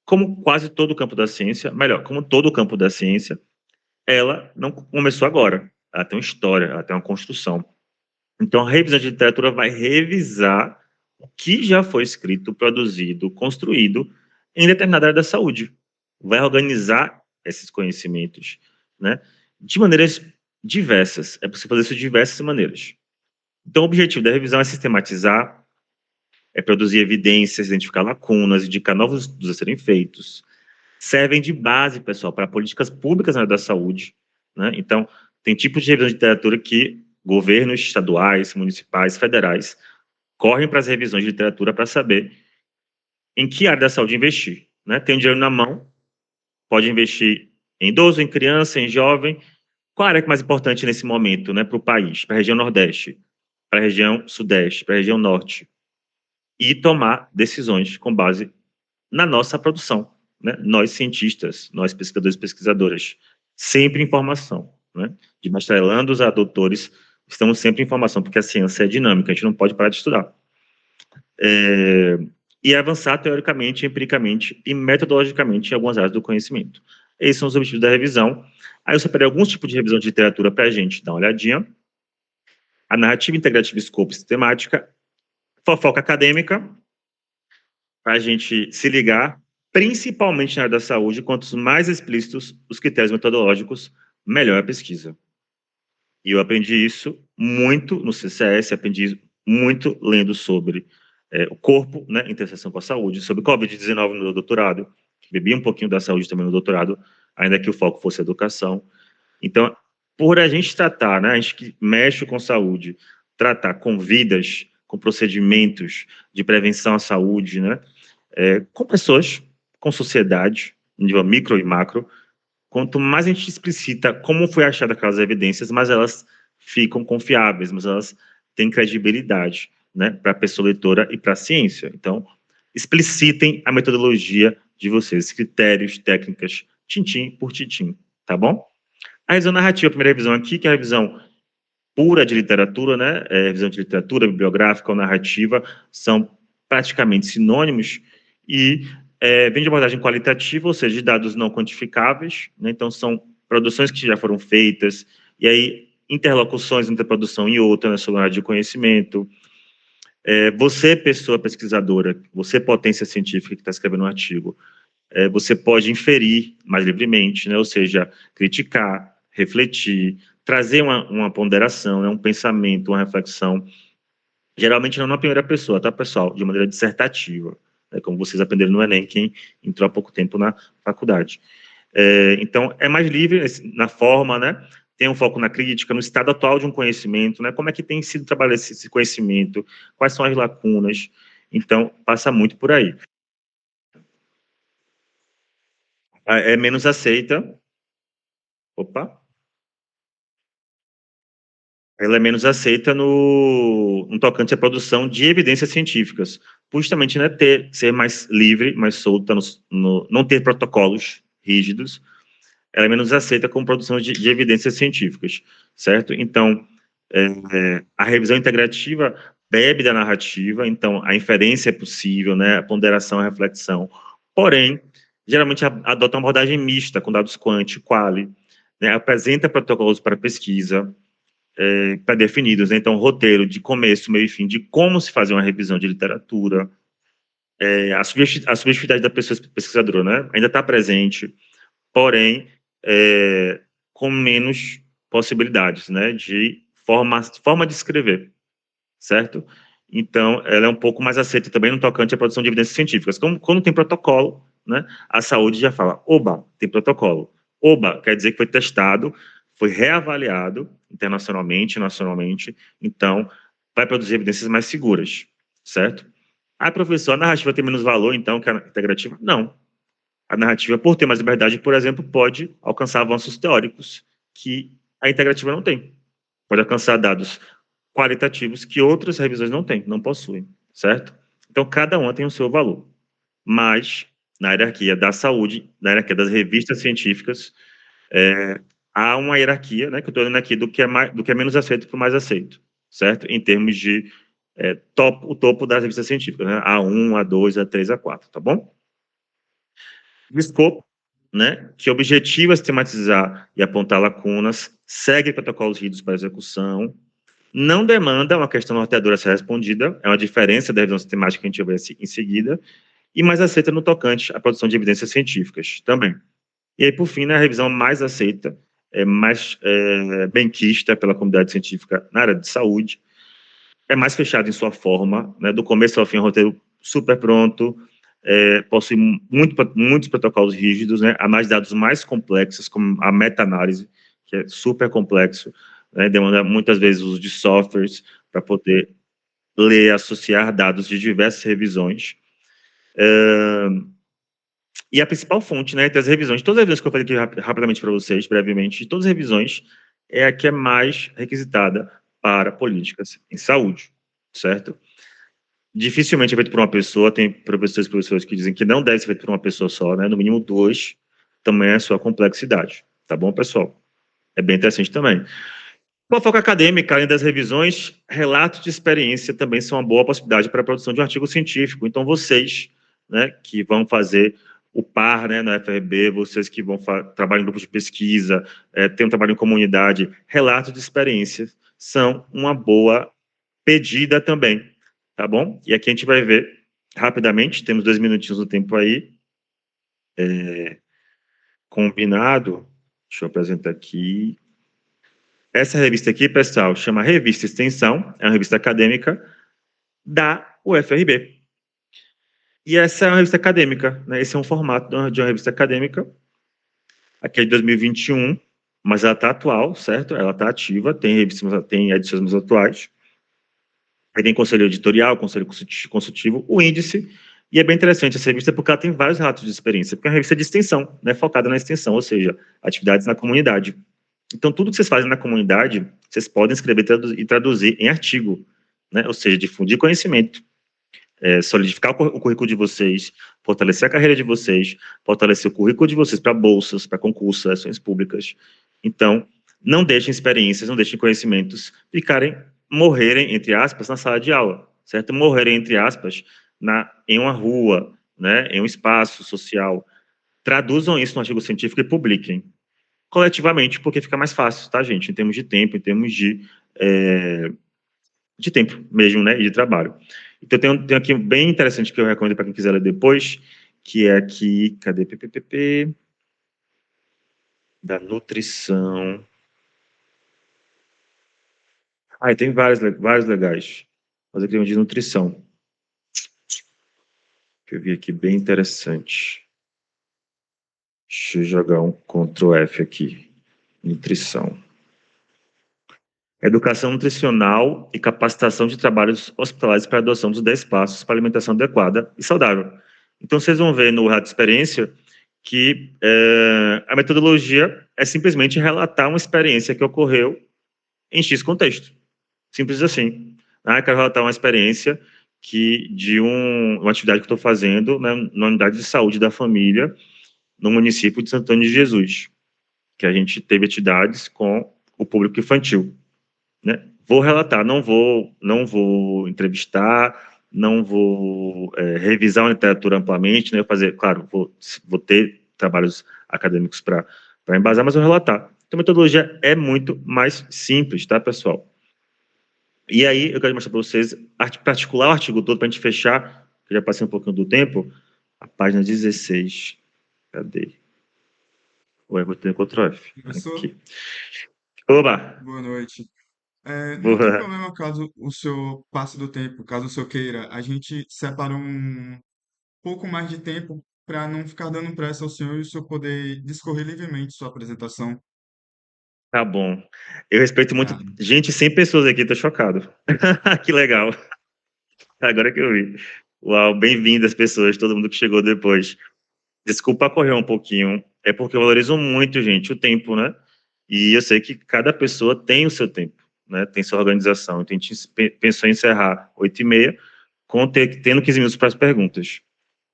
como quase todo o campo da ciência, melhor, como todo o campo da ciência, ela não começou agora, ela tem uma história, ela tem uma construção. Então, a revisão de literatura vai revisar o que já foi escrito, produzido, construído em determinada área da saúde. Vai organizar esses conhecimentos, né, de maneiras diversas. É possível fazer isso de diversas maneiras. Então, o objetivo da revisão é sistematizar, é produzir evidências, identificar lacunas, indicar novos estudos a serem feitos. Servem de base, pessoal, para políticas públicas na área da saúde, né? Então, tem tipos de revisão de literatura que governos estaduais, municipais, federais correm para as revisões de literatura para saber em que área da saúde investir, né? Tem um dinheiro na mão, pode investir em idoso, em criança, em jovem. Qual a área que é mais importante nesse momento, né, para o país, para a região Nordeste, para a região Sudeste, para a região Norte? E tomar decisões com base na nossa produção, né? Nós cientistas, nós pesquisadores e pesquisadoras, sempre informação, né? De bacharelando a doutores, estamos sempre em informação, porque a ciência é dinâmica, a gente não pode parar de estudar. E avançar teoricamente, empiricamente e metodologicamente em algumas áreas do conhecimento. Esses são os objetivos da revisão. Aí eu separei alguns tipos de revisão de literatura para a gente dar uma olhadinha. A narrativa integrativa, escopo e sistemática, fofoca acadêmica, para a gente se ligar, principalmente na área da saúde, quanto mais explícitos os critérios metodológicos, melhor a pesquisa. E eu aprendi isso muito no CCS, aprendi muito lendo sobre o corpo, né, interseção com a saúde, sobre Covid-19 no doutorado, bebi um pouquinho da saúde também no doutorado, ainda que o foco fosse educação. Então, por a gente tratar, né, a gente que mexe com saúde, tratar com vidas, com procedimentos de prevenção à saúde, né, com pessoas, com sociedade, em nível micro e macro, quanto mais a gente explicita como foi achada aquelas evidências, mais elas ficam confiáveis, mas elas têm credibilidade, né, para a pessoa leitora e para a ciência. Então, explicitem a metodologia de vocês, critérios, técnicas, tintim por tintim, tá bom? A revisão narrativa, a primeira revisão aqui, que é a revisão pura de literatura, né, revisão de literatura, bibliográfica ou narrativa, são praticamente sinônimos e vem de abordagem qualitativa, ou seja, de dados não quantificáveis, né, então são produções que já foram feitas, e aí interlocuções entre a produção e outra, né, sobre a área de conhecimento. Você, pessoa pesquisadora, você, potência científica que está escrevendo um artigo, você pode inferir mais livremente, né? Ou seja, criticar, refletir, trazer uma ponderação, né? Um pensamento, uma reflexão, geralmente não na primeira pessoa, tá, pessoal? De maneira dissertativa, né? Como vocês aprenderam no Enem, quem entrou há pouco tempo na faculdade. Então, é mais livre na forma, né? Tem um foco na crítica, no estado atual de um conhecimento, né? Como é que tem sido trabalhado esse conhecimento, quais são as lacunas. Então, passa muito por aí. É menos aceita. Opa! Ela é menos aceita no tocante à produção de evidências científicas, justamente, né, ser mais livre, mais solta, não ter protocolos rígidos. Ela é menos aceita com produção de evidências científicas, certo? Então, a revisão integrativa bebe da narrativa, então a inferência é possível, né, a ponderação, a reflexão, porém, geralmente adota uma abordagem mista, com dados quant, quali, né, apresenta protocolos para pesquisa, pré-definidos, né? Então, roteiro de começo, meio e fim, de como se fazer uma revisão de literatura, a subjetividade da pessoa pesquisadora, né? Ainda está presente, porém, com menos possibilidades, né? De forma de escrever, certo? Então, ela é um pouco mais aceita também no tocante à produção de evidências científicas. Quando tem protocolo, né? A saúde já fala, oba, tem protocolo. Oba, quer dizer que foi testado, foi reavaliado internacionalmente, nacionalmente, então vai produzir evidências mais seguras, certo? Ah, professor, a narrativa tem menos valor, então, que a integrativa? Não. A narrativa, por ter mais liberdade, por exemplo, pode alcançar avanços teóricos que a integrativa não tem. Pode alcançar dados qualitativos que outras revisões não têm, não possuem, certo? Então, cada uma tem o seu valor. Mas, na hierarquia da saúde, na hierarquia das revistas científicas, há uma hierarquia, né, que eu estou dando aqui, do que é menos aceito para o mais aceito, certo? Em termos de o topo das revistas científicas, né? A1, A2, A3, A4, tá bom? O escopo, né, que objetiva sistematizar e apontar lacunas, segue protocolos rígidos para execução, não demanda uma questão norteadora a ser respondida, é uma diferença da revisão sistemática que a gente vai ver em seguida, e mais aceita no tocante à produção de evidências científicas também. E aí, por fim, né, a revisão mais aceita, mais benquista pela comunidade científica na área de saúde, é mais fechada em sua forma, né, do começo ao fim, o roteiro super pronto, possui muitos protocolos rígidos, né, análise de dados mais complexos, como a meta-análise, que é super complexo, né, demanda muitas vezes o uso de softwares para poder ler, associar dados de diversas revisões. E a principal fonte, né, das revisões, todas as revisões que eu falei aqui rapidamente para vocês, brevemente, de todas as revisões, é a que é mais requisitada para políticas em saúde, certo? Dificilmente é feito por uma pessoa, tem professores e professoras que dizem que não deve ser feito por uma pessoa só, né, no mínimo duas, também é a sua complexidade, tá bom, pessoal? É bem interessante também. Com a foca acadêmica, além das revisões, relatos de experiência também são uma boa possibilidade para a produção de um artigo científico. Então, vocês, né, que vão fazer o par, né, na FRB, vocês que vão trabalhar em grupos de pesquisa, tem um trabalho em comunidade, relatos de experiência são uma boa pedida também, tá bom? E aqui a gente vai ver rapidamente, temos 2 minutinhos do tempo aí, combinado, deixa eu apresentar aqui. Essa revista aqui, pessoal, chama Revista Extensão, é uma revista acadêmica da UFRB. E essa é uma revista acadêmica, né? Esse é um formato de uma revista acadêmica. Aqui é de 2021, mas ela está atual, certo? Ela está ativa, tem edições mais atuais. Aí tem conselho editorial, conselho consultivo, o índice. E é bem interessante essa revista porque ela tem vários relatos de experiência, porque é uma revista de extensão, né? Focada na extensão, ou seja, atividades na comunidade. Então, tudo que vocês fazem na comunidade, vocês podem escrever e traduzir em artigo, né? Ou seja, difundir conhecimento, solidificar o currículo de vocês, fortalecer a carreira de vocês, fortalecer o currículo de vocês para bolsas, para concursos, ações públicas. Então, não deixem experiências, não deixem conhecimentos morrerem, entre aspas, na sala de aula, certo? Morrerem, entre aspas, em uma rua, né? Em um espaço social. Traduzam isso no artigo científico e publiquem coletivamente, porque fica mais fácil, tá, gente? Em termos de tempo, em termos de tempo mesmo, né? E de trabalho. Então, tem aqui bem interessante que eu recomendo para quem quiser ler depois, que é aqui, cadê PPP? Da nutrição. Ah, tem vários legais. Mas aqui tem um de nutrição, que eu vi aqui, bem interessante. Deixa eu jogar um Ctrl F aqui. Nutrição. Educação nutricional e capacitação de trabalhos hospitalares para a adoção dos 10 passos para alimentação adequada e saudável. Então, vocês vão ver no Rato Experiência que a metodologia é simplesmente relatar uma experiência que ocorreu em X contexto. Simples assim. Ah, eu quero relatar uma experiência de uma atividade que eu estou fazendo, né, na unidade de saúde da família, no município de Santo Antônio de Jesus, que a gente teve atividades com o público infantil, né? Vou relatar, não vou entrevistar, não vou revisar uma literatura amplamente, né? Fazer, claro, vou ter trabalhos acadêmicos para embasar, mas vou relatar. Então, a metodologia é muito mais simples, tá, pessoal? E aí, eu quero mostrar para vocês, particular o artigo todo, para a gente fechar, que já passei um pouquinho do tempo, a página 16. Cadê? Ué, vou ter Ctrl F. Professor, Aqui. Oba! boa noite. Não tem Boa. problema caso o senhor passe do tempo, caso o senhor queira. A gente separa um pouco mais de tempo para não ficar dando pressa ao senhor e o senhor poder discorrer livremente sua apresentação. Tá bom. Eu respeito muito. Tá. Gente, 100 pessoas aqui, tô chocado. Que legal. Agora que eu vi. Uau, bem-vindas pessoas, todo mundo que chegou depois. Desculpa correr um pouquinho, é porque eu valorizo muito, gente, o tempo, né? E eu sei que cada pessoa tem o seu tempo, né? Tem sua organização. Então, a gente pensou em encerrar 8h30, tendo 15 minutos para as perguntas.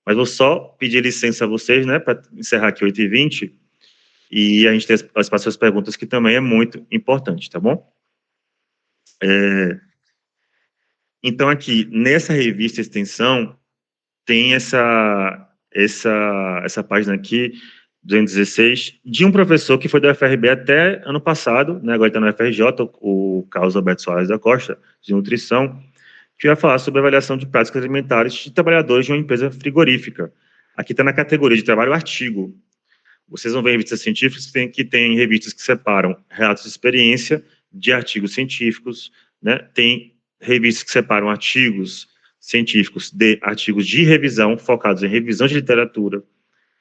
Mas vou só pedir licença a vocês, né, para encerrar aqui 8h20, e a gente tem as próximas perguntas, que também é muito importante, tá bom? Então, aqui, nessa revista Extensão, tem essa página aqui, 216, de um professor que foi da UFRB até ano passado, né, agora está no UFRJ, o Carlos Alberto Soares da Costa, de nutrição, que vai falar sobre a avaliação de práticas alimentares de trabalhadores de uma empresa frigorífica. Aqui está na categoria de trabalho artigo. Vocês vão ver revistas científicas que tem revistas que separam relatos de experiência de artigos científicos, né? Tem revistas que separam artigos científicos de artigos de revisão, focados em revisão de literatura.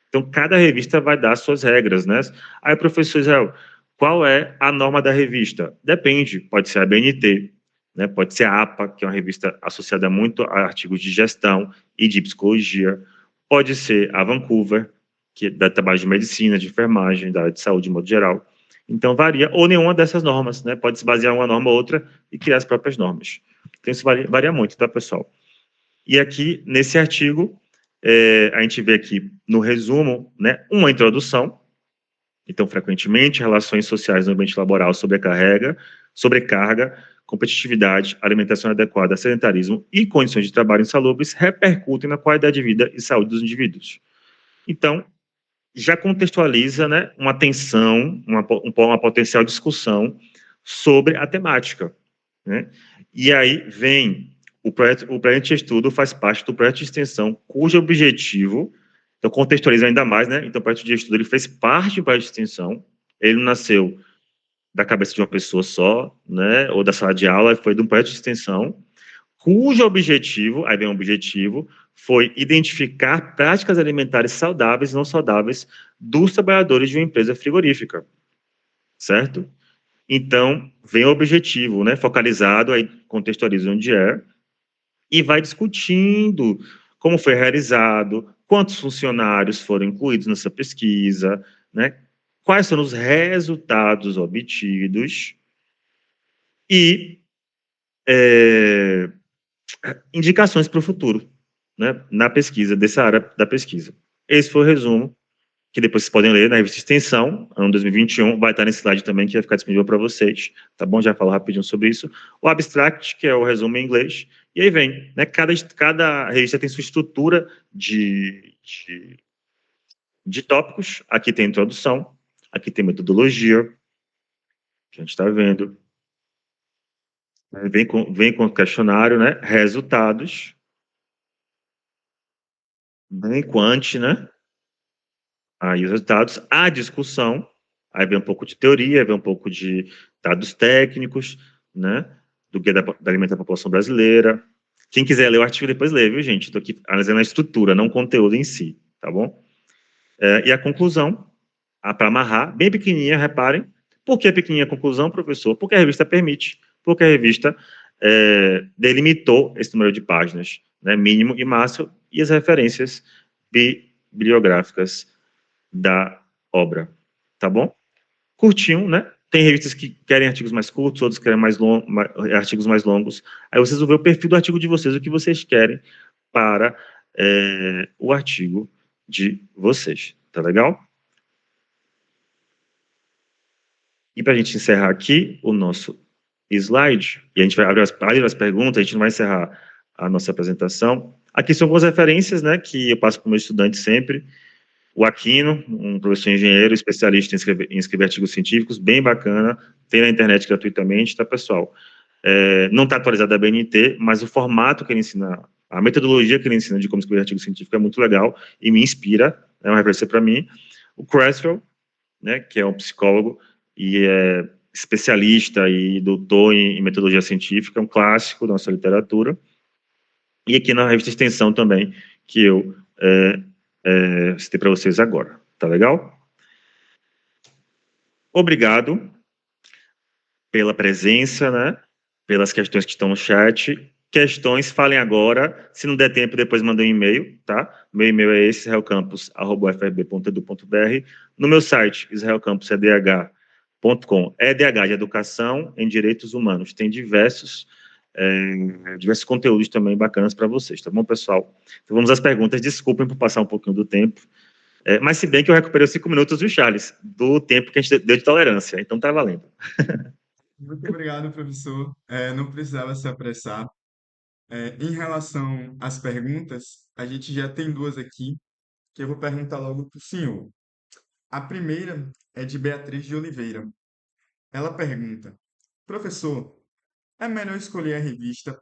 Então, cada revista vai dar suas regras, né? Aí, professor Israel, qual é a norma da revista? Depende, pode ser a BNT, né? Pode ser a APA, que é uma revista associada muito a artigos de gestão e de psicologia, pode ser a Vancouver, que dá trabalho de medicina, de enfermagem, da área de saúde de modo geral. Então, varia, ou nenhuma dessas normas, né? Pode se basear em uma norma ou outra e criar as próprias normas. Então, isso varia muito, tá, pessoal? E aqui, nesse artigo, a gente vê aqui, no resumo, né, uma introdução. Então, frequentemente, relações sociais no ambiente laboral sobrecarga, competitividade, alimentação adequada, sedentarismo e condições de trabalho insalubres repercutem na qualidade de vida e saúde dos indivíduos. Então, já contextualiza, né, uma tensão, uma potencial discussão sobre a temática, né? E aí vem o projeto de estudo faz parte do projeto de extensão cujo objetivo, então contextualiza ainda mais, né? Então o projeto de estudo ele fez parte do projeto de extensão, ele não nasceu da cabeça de uma pessoa só, né? Ou da sala de aula, foi de um projeto de extensão cujo objetivo, aí vem o objetivo, foi identificar práticas alimentares saudáveis e não saudáveis dos trabalhadores de uma empresa frigorífica, certo? Então, vem o objetivo, né, focalizado, aí contextualiza onde é, e vai discutindo como foi realizado, quantos funcionários foram incluídos nessa pesquisa, né, quais foram os resultados obtidos e indicações para o futuro, né, na pesquisa, dessa área da pesquisa. Esse foi o resumo, que depois vocês podem ler na revista Extensão, ano 2021, vai estar nesse slide também, que vai ficar disponível para vocês, tá bom? Já falo rapidinho sobre isso. O abstract, que é o resumo em inglês, e aí vem, né, cada revista tem sua estrutura de tópicos, aqui tem introdução, aqui tem metodologia, que a gente está vendo, vem com questionário, né, resultados, bem quant, né? Aí os resultados, a discussão, aí vem um pouco de teoria, vem um pouco de dados técnicos, né? Do que é da alimentação da população brasileira. Quem quiser ler o artigo, depois lê, viu, gente? Estou aqui analisando a estrutura, não o conteúdo em si, tá bom? E a conclusão, para amarrar, bem pequenininha, reparem. Por que pequenininha a conclusão, professor? Porque a revista permite, porque a revista delimitou esse número de páginas, né, mínimo e máximo, e as referências bibliográficas da obra, tá bom? Curtinho, né? Tem revistas que querem artigos mais curtos, outros querem artigos mais longos. Aí vocês vão ver o perfil do artigo de vocês, o que vocês querem para o artigo de vocês, tá legal? E para a gente encerrar aqui o nosso slide, e a gente vai abrir as perguntas, a gente não vai encerrar a nossa apresentação. Aqui são algumas referências, né, que eu passo para o meu estudante sempre. O Aquino, um professor engenheiro, especialista em escrever artigos científicos, bem bacana, tem na internet gratuitamente, tá, pessoal? Não está atualizado da BNT, mas o formato que ele ensina, a metodologia que ele ensina de como escrever artigo científico é muito legal e me inspira, é uma referência para mim. O Creswell, né, que é um psicólogo e é especialista e doutor em metodologia científica, é um clássico da nossa literatura. E aqui na revista Extensão também, que eu citei para vocês agora. Tá legal? Obrigado pela presença, né? Pelas questões que estão no chat. Questões, falem agora. Se não der tempo, depois mandem um e-mail, tá? Meu e-mail é esse, israelcampus.ufrb.edu.br. No meu site, israelcampus.edh.com. EDH de Educação em Direitos Humanos. Tem diversos conteúdos também bacanas para vocês, tá bom, pessoal? Então vamos às perguntas. Desculpem por passar um pouquinho do tempo. Mas se bem que eu recuperei os 5 minutos, viu, Charles? Do tempo que a gente deu de tolerância. Então tá valendo. Muito obrigado, professor. Não precisava se apressar. Em relação às perguntas, a gente já tem duas aqui, que eu vou perguntar logo para o senhor. A primeira é de Beatriz de Oliveira. Ela pergunta: professor, é melhor escolher a revista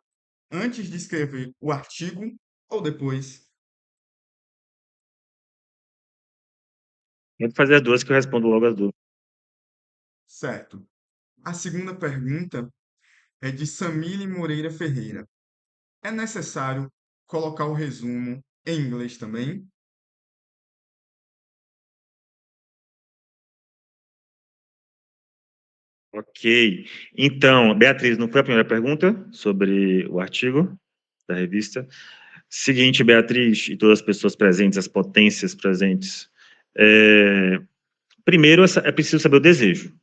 antes de escrever o artigo ou depois? Pode fazer as duas que eu respondo logo as duas. Certo. A segunda pergunta é de Samile Moreira Ferreira. É necessário colocar o resumo em inglês também? Ok. Então, Beatriz, não foi a primeira pergunta sobre o artigo da revista? Seguinte, Beatriz, e todas as pessoas presentes, as potências presentes. Primeiro, é preciso saber o desejo,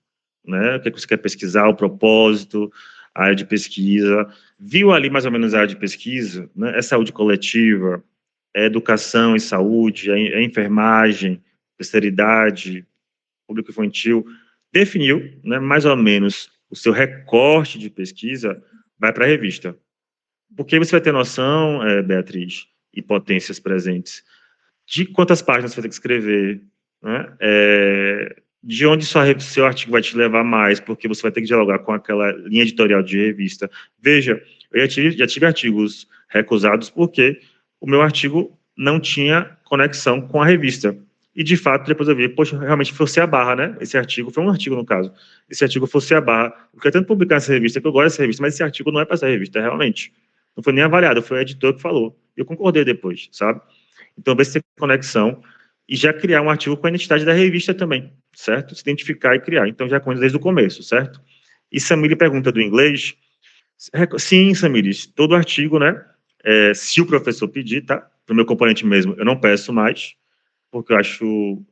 né? O que é que você quer pesquisar, o propósito, a área de pesquisa. Viu ali mais ou menos a área de pesquisa, né? É saúde coletiva, é educação e saúde, é enfermagem, posteridade, público infantil. Definiu, né, mais ou menos o seu recorte de pesquisa, vai para a revista. Porque você vai ter noção, Beatriz, e potências presentes, de quantas páginas você vai ter que escrever, né? De onde seu artigo vai te levar mais, porque você vai ter que dialogar com aquela linha editorial de revista. Veja, eu já tive artigos recusados porque o meu artigo não tinha conexão com a revista. E, de fato, depois eu vi, poxa, realmente fosse a barra, né? Esse artigo, foi um artigo no caso, esse artigo fosse a barra. Eu queria tanto publicar essa revista, que eu gosto dessa revista, mas esse artigo não é para essa revista, realmente. Não foi nem avaliado, foi o editor que falou. E eu concordei depois, sabe? Então, ver se tem conexão e já criar um artigo com a identidade da revista também, certo? Se identificar e criar. Então, já começa desde o começo, certo? E Samiri pergunta do inglês. Sim, Samiris, todo artigo, né? Se o professor pedir, tá? Para o meu componente mesmo, eu não peço mais, porque eu acho.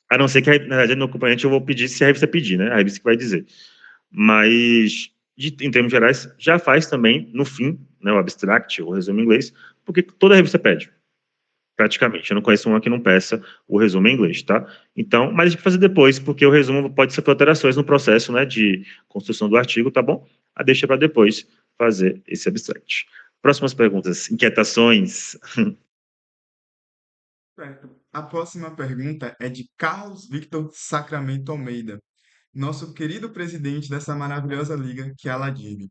A não ser que, na verdade, no meu componente eu vou pedir se a revista pedir, né? A revista que vai dizer. Mas, em termos gerais, já faz também, no fim, né, o abstract, o resumo em inglês, porque toda revista pede. Praticamente. Eu não conheço uma que não peça o resumo em inglês, tá? Então, mas a gente vai fazer depois, porque o resumo pode ser por alterações no processo, né, de construção do artigo, tá bom? Deixa para depois fazer esse abstract. Próximas perguntas, inquietações. Certo. A próxima pergunta é de Carlos Victor Sacramento Almeida, nosso querido presidente dessa maravilhosa liga que é a Ladib.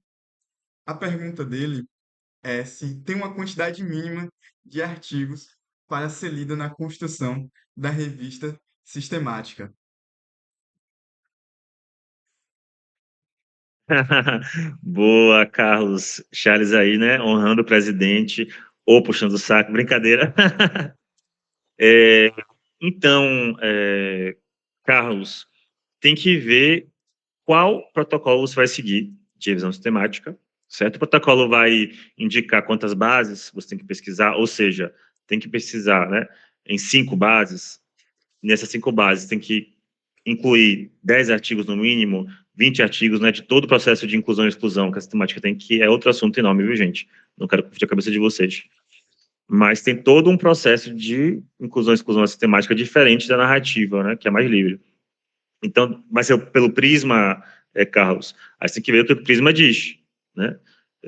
A pergunta dele se tem uma quantidade mínima de artigos para ser lida na construção da revista sistemática. Boa, Carlos. Charles aí, né? Honrando o presidente ou puxando o saco. Brincadeira. É, então, Carlos, tem que ver qual protocolo você vai seguir de revisão sistemática, certo? O protocolo vai indicar quantas bases você tem que pesquisar, ou seja, tem que pesquisar, né, em 5 bases. Nessas 5 bases tem que incluir 10 artigos no mínimo, 20 artigos, né, de todo o processo de inclusão e exclusão que a sistemática tem, que é outro assunto enorme, viu, gente? Não quero confundir a cabeça de vocês. Mas tem todo um processo de inclusão e exclusão sistemática diferente da narrativa, né, que é mais livre. Então, vai ser pelo prisma, Carlos. Aí você tem que ver o que o prisma diz, né?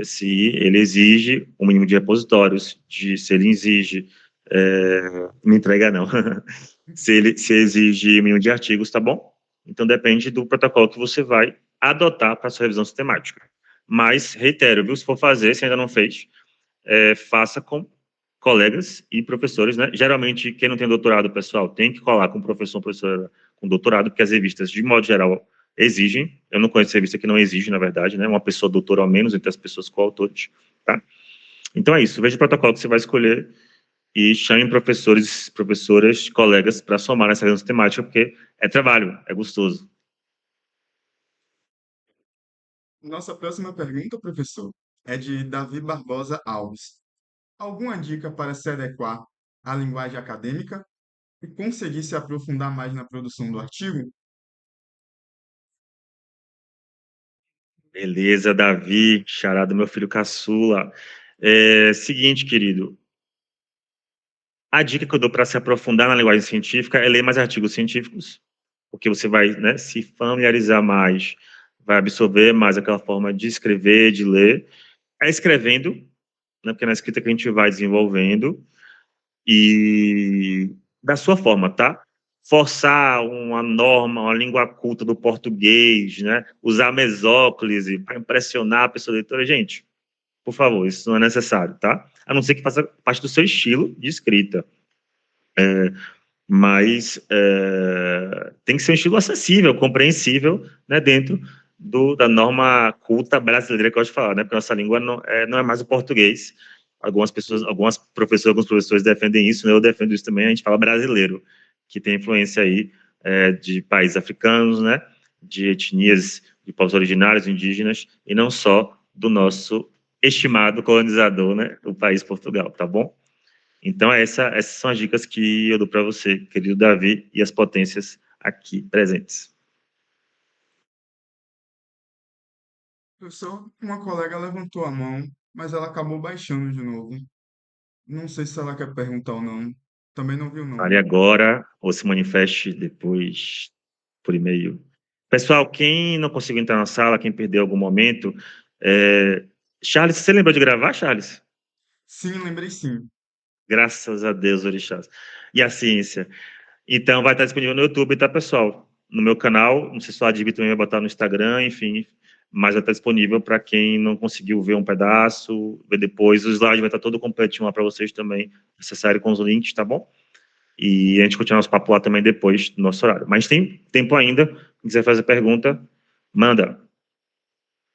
Se ele exige um mínimo de repositórios, se ele exige, não entrega não, se exige um mínimo de artigos, tá bom? Então depende do protocolo que você vai adotar para sua revisão sistemática. Mas, reitero, viu? Se for fazer, se ainda não fez, faça com colegas e professores, né? Geralmente, quem não tem doutorado, pessoal, tem que colar com professor, professora com doutorado, porque as revistas, de modo geral, exigem. Eu não conheço revista que não exige, na verdade, né? Uma pessoa doutora ao menos entre as pessoas coautores, tá? Então é isso. Veja o protocolo que você vai escolher e chame professores, professoras, colegas para somar nessa reunião temática, porque é trabalho, é gostoso. Nossa próxima pergunta, professor, é de Davi Barbosa Alves. Alguma dica para se adequar à linguagem acadêmica e conseguir se aprofundar mais na produção do artigo? Beleza, Davi, xará do meu filho caçula. Seguinte, querido, a dica que eu dou para se aprofundar na linguagem científica é ler mais artigos científicos, porque você vai, né, se familiarizar mais, vai absorver mais aquela forma de escrever, de ler. É escrevendo, né, porque é na escrita que a gente vai desenvolvendo, e da sua forma, tá? Forçar uma norma, uma língua culta do português, né? Usar mesóclise para impressionar a pessoa leitora. Gente, por favor, isso não é necessário, tá? A não ser que faça parte do seu estilo de escrita. Mas tem que ser um estilo acessível, compreensível, né, dentro da norma culta brasileira que eu gosto de falar, né, porque a nossa língua não é mais o português. Algumas pessoas, algumas professoras, alguns professores defendem isso, né, eu defendo isso também, a gente fala brasileiro, que tem influência aí de países africanos, né, de etnias, de povos originários, indígenas, e não só do nosso estimado colonizador, né, o país Portugal, tá bom? Então, essas são as dicas que eu dou para você, querido Davi, e as potências aqui presentes. Professor, uma colega levantou a mão, mas ela acabou baixando de novo. Não sei se ela quer perguntar ou não. Também não vi o Fale nome. agora ou se manifeste depois por e-mail. Pessoal, quem não conseguiu entrar na sala, quem perdeu algum momento, Charles, você lembrou de gravar, Charles? Sim, lembrei sim. Graças a Deus, orixás. E a ciência. Então, vai estar disponível no YouTube, tá, pessoal? No meu canal, não sei se o Adib também vai botar no Instagram, enfim, mas vai estar disponível para quem não conseguiu ver um pedaço, ver depois. O slide vai estar todo completinho lá para vocês também, necessário com os links, tá bom? E a gente continua nosso papo lá também depois do nosso horário. Mas tem tempo ainda, quem quiser fazer pergunta, manda.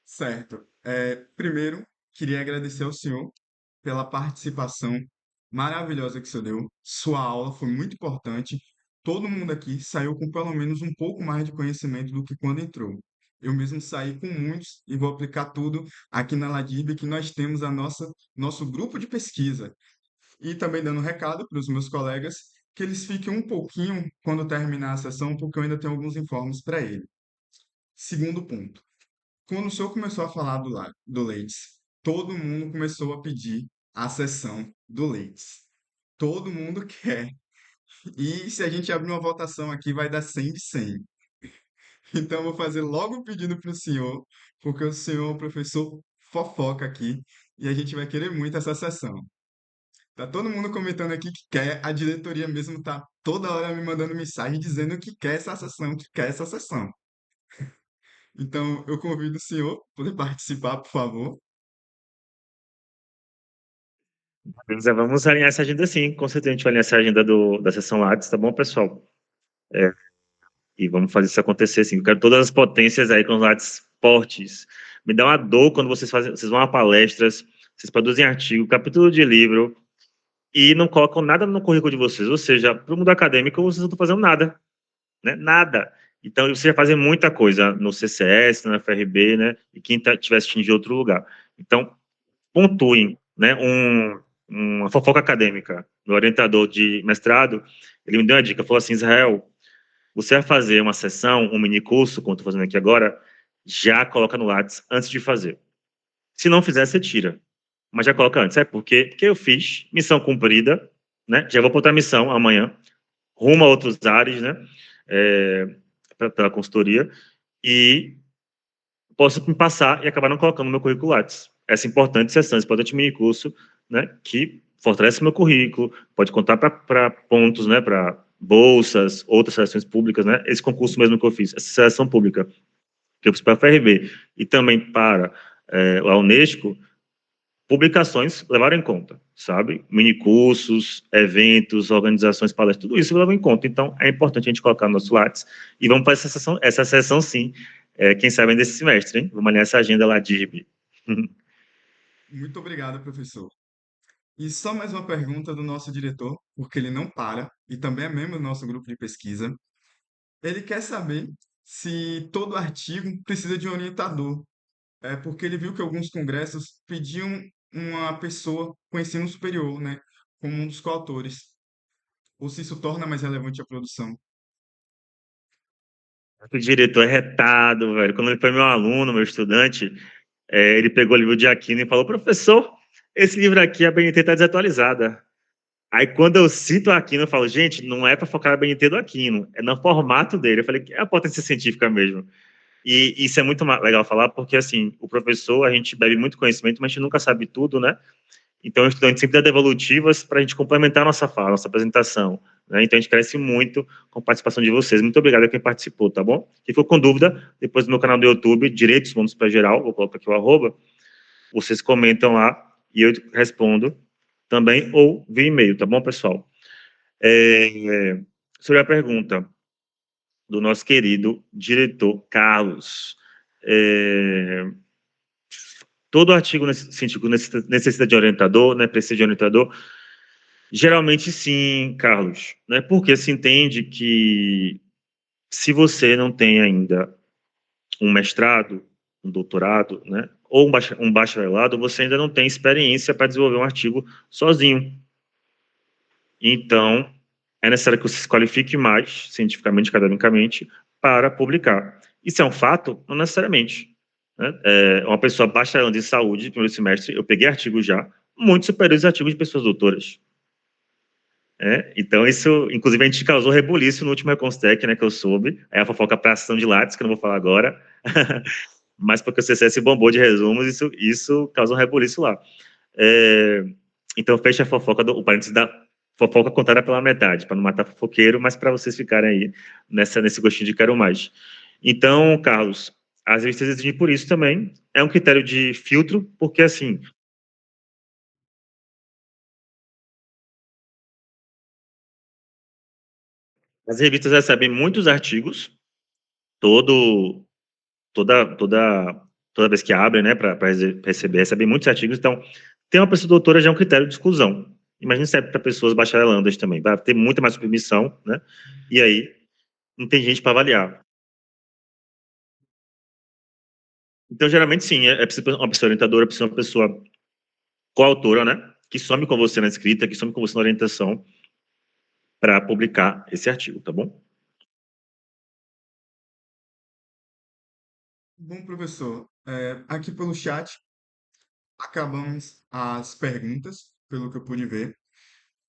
Certo. Primeiro, queria agradecer ao senhor pela participação maravilhosa que o senhor deu. Sua aula foi muito importante. Todo mundo aqui saiu com pelo menos um pouco mais de conhecimento do que quando entrou. Eu mesmo saí com muitos e vou aplicar tudo aqui na Ladib, que nós temos nosso grupo de pesquisa. E também dando um recado para os meus colegas que eles fiquem um pouquinho quando terminar a sessão, porque eu ainda tenho alguns informes para ele. Segundo ponto. Quando o senhor começou a falar do Leite, todo mundo começou a pedir a sessão do Leite. Todo mundo quer. E se a gente abrir uma votação aqui, vai dar 100 de 100. Então, eu vou fazer logo o pedido para o senhor, porque o senhor é o professor fofoca aqui e a gente vai querer muito essa sessão. Tá todo mundo comentando aqui que quer, a diretoria mesmo tá toda hora me mandando mensagem dizendo que quer essa sessão, que quer essa sessão. Então, eu convido o senhor para participar, por favor. Beleza, vamos alinhar essa agenda sim, com certeza a gente vai alinhar essa agenda da sessão Lattes, tá bom, pessoal? E vamos fazer isso acontecer sim. Eu quero todas as potências aí com os Lattes fortes. Me dá uma dor quando vocês fazem, vocês vão a palestras, vocês produzem artigo, capítulo de livro, e não colocam nada no currículo de vocês, ou seja, para o mundo acadêmico vocês não estão fazendo nada, né? Nada. Então, vocês já fazem muita coisa no CCS, na FRB, né? E quem estiver assistindo de outro lugar. Então, pontuem, né? Uma fofoca acadêmica. O orientador de mestrado, ele me deu uma dica, falou assim, Israel, você vai fazer uma sessão, um mini curso, como estou fazendo aqui agora, já coloca no Lattes antes de fazer. Se não fizer, você tira. Mas já coloca antes. Sabe por quê? Porque eu fiz, missão cumprida, né? Já vou para outra missão amanhã, rumo a outros ares, né? É, pela consultoria, e posso me passar e acabar não colocando no meu currículo Lattes. Essa importante sessão, esse importante mini curso, né? Que fortalece o meu currículo, pode contar para pontos, né? Para bolsas, outras seleções públicas, né? Esse concurso mesmo que eu fiz, essa seleção pública que eu fiz para a FRB e também para a Unesco, publicações levaram em conta, sabe? Minicursos, eventos, organizações, palestras, tudo isso levam em conta. Então, é importante a gente colocar no nosso Lattes e vamos fazer essa sessão sim, quem sabe ainda esse semestre, hein? Vamos alinhar essa agenda lá, DIRB. Muito obrigado, professor. E só mais uma pergunta do nosso diretor, porque ele não para e também é membro do nosso grupo de pesquisa. Ele quer saber se todo artigo precisa de um orientador, porque ele viu que alguns congressos pediam uma pessoa com ensino superior, né, como um dos coautores, ou se isso torna mais relevante a produção. O diretor é retado, velho. Quando ele foi meu aluno, meu estudante, ele pegou o livro de Aquino e falou, professor, esse livro aqui, a BNT está desatualizada. Aí, quando eu cito Aquino, eu falo, gente, não é para focar na BNT do Aquino, é no formato dele. Eu falei, é a potência científica mesmo. E isso é muito legal falar, porque, assim, o professor, a gente bebe muito conhecimento, mas a gente nunca sabe tudo, né? Então, o estudante sempre dá devolutivas para a gente complementar a nossa fala, nossa apresentação, né? Então, a gente cresce muito com a participação de vocês. Muito obrigado a quem participou, tá bom? Quem ficou com dúvida, depois no meu canal do YouTube, Direitos Humanos para Geral, vou colocar aqui o arroba, vocês comentam lá e eu respondo também, ou via e-mail, tá bom, pessoal? Sobre a pergunta do nosso querido diretor Carlos. É, todo artigo científico necessita de orientador, né? Precisa de orientador. Geralmente sim, Carlos, né? Porque se entende que se você não tem ainda um mestrado, um doutorado, né? Ou um bacharelado, você ainda não tem experiência para desenvolver um artigo sozinho. Então, é necessário que você se qualifique mais, cientificamente, academicamente, para publicar. Isso é um fato? Não necessariamente. Né? Uma pessoa bacharelando em saúde, no primeiro semestre, eu peguei artigos já, muito superiores a artigos de pessoas doutoras. Então, isso, inclusive, a gente causou rebuliço no último Reconstec, né, que eu soube. É a fofoca para ação de Lattes, que eu não vou falar agora. Mas porque o CCS bombou de resumos, isso causou um rebuliço lá. É, então, fecha a fofoca, o parênteses da fofoca contada pela metade, para não matar fofoqueiro, mas para vocês ficarem aí nesse gostinho de quero mais. Então, Carlos, as revistas exigem por isso também. É um critério de filtro, porque assim, as revistas recebem muitos artigos, todo, toda vez que abrem, né, para receber, recebem muitos artigos. Então, ter uma pessoa doutora já é um critério de exclusão. Imagina se é para pessoas bacharelandas também, vai ter muita mais submissão, né? E aí, não tem gente para avaliar. Então, geralmente, sim, é preciso uma pessoa orientadora, precisa uma pessoa coautora, né? Que some com você na escrita, que some com você na orientação, para publicar esse artigo, tá bom? Bom, professor, aqui pelo chat acabamos as perguntas, pelo que eu pude ver.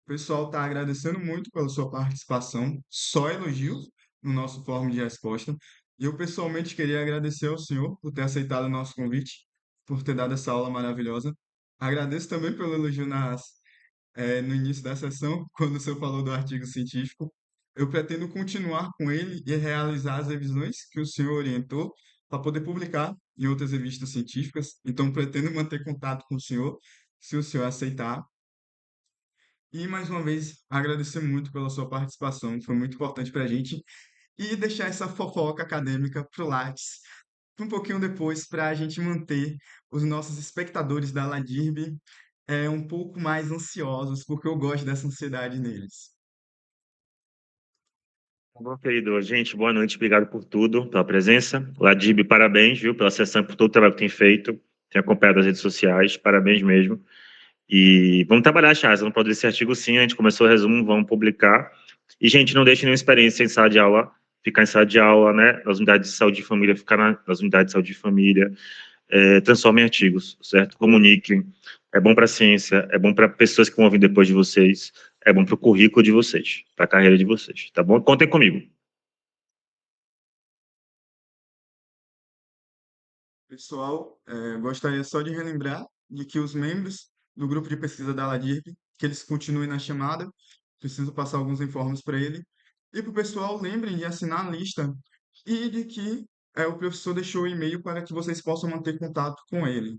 O pessoal está agradecendo muito pela sua participação, só elogios no nosso fórum de resposta. E eu pessoalmente queria agradecer ao senhor por ter aceitado o nosso convite, por ter dado essa aula maravilhosa. Agradeço também pelo elogio no início da sessão, quando o senhor falou do artigo científico. Eu pretendo continuar com ele e realizar as revisões que o senhor orientou para poder publicar em outras revistas científicas. Então, pretendo manter contato com o senhor, se o senhor aceitar. E mais uma vez agradecer muito pela sua participação, foi muito importante para a gente, e deixar essa fofoca acadêmica pro Lattes um pouquinho depois para a gente manter os nossos espectadores da Ladirb um pouco mais ansiosos, porque eu gosto dessa ansiedade neles. Tá bom, querido. Gente, boa noite. Obrigado por tudo, pela presença. Ladib, parabéns, viu, pela sessão, por todo o trabalho que tem feito. Tem acompanhado as redes sociais. Parabéns mesmo. E vamos trabalhar, Charles. Vamos produzir esse artigo sim. A gente começou o resumo, vamos publicar. E, gente, não deixe nenhuma experiência em sala de aula. Ficar em sala de aula, né? Nas unidades de saúde de família, ficar nas unidades de saúde de família. Transformem em artigos, certo? Comuniquem. É bom para a ciência, é bom para pessoas que vão vir depois de vocês, é bom para o currículo de vocês, para a carreira de vocês, tá bom? Contem comigo. Pessoal, gostaria só de relembrar de que os membros do grupo de pesquisa da Ladirp, que eles continuem na chamada, preciso passar alguns informes para ele. E para o pessoal, lembrem de assinar a lista e de que o professor deixou o e-mail para que vocês possam manter contato com ele.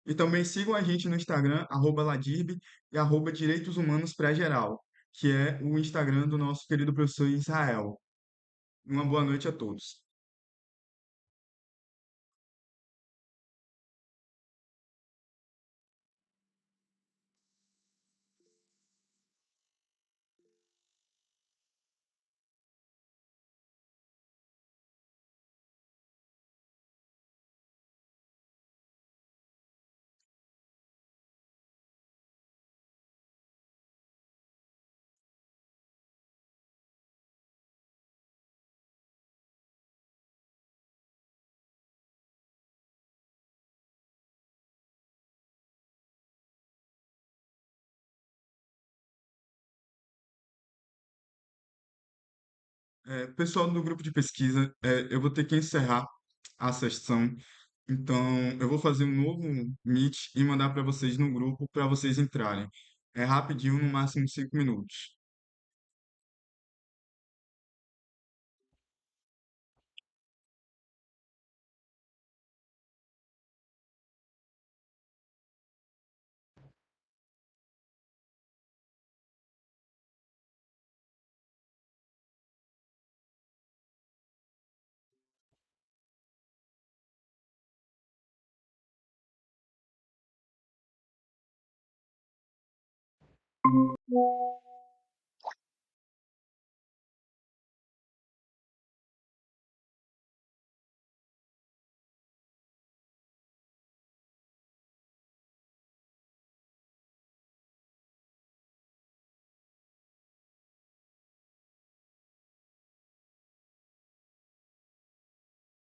E também sigam a gente no Instagram, @ladirb e @direitos humanos pré-geral, que é o Instagram do nosso querido professor Israel. Uma boa noite a todos. Pessoal do grupo de pesquisa, eu vou ter que encerrar a sessão, então eu vou fazer um novo Meet e mandar para vocês no grupo para vocês entrarem. É rapidinho, no máximo 5 minutos.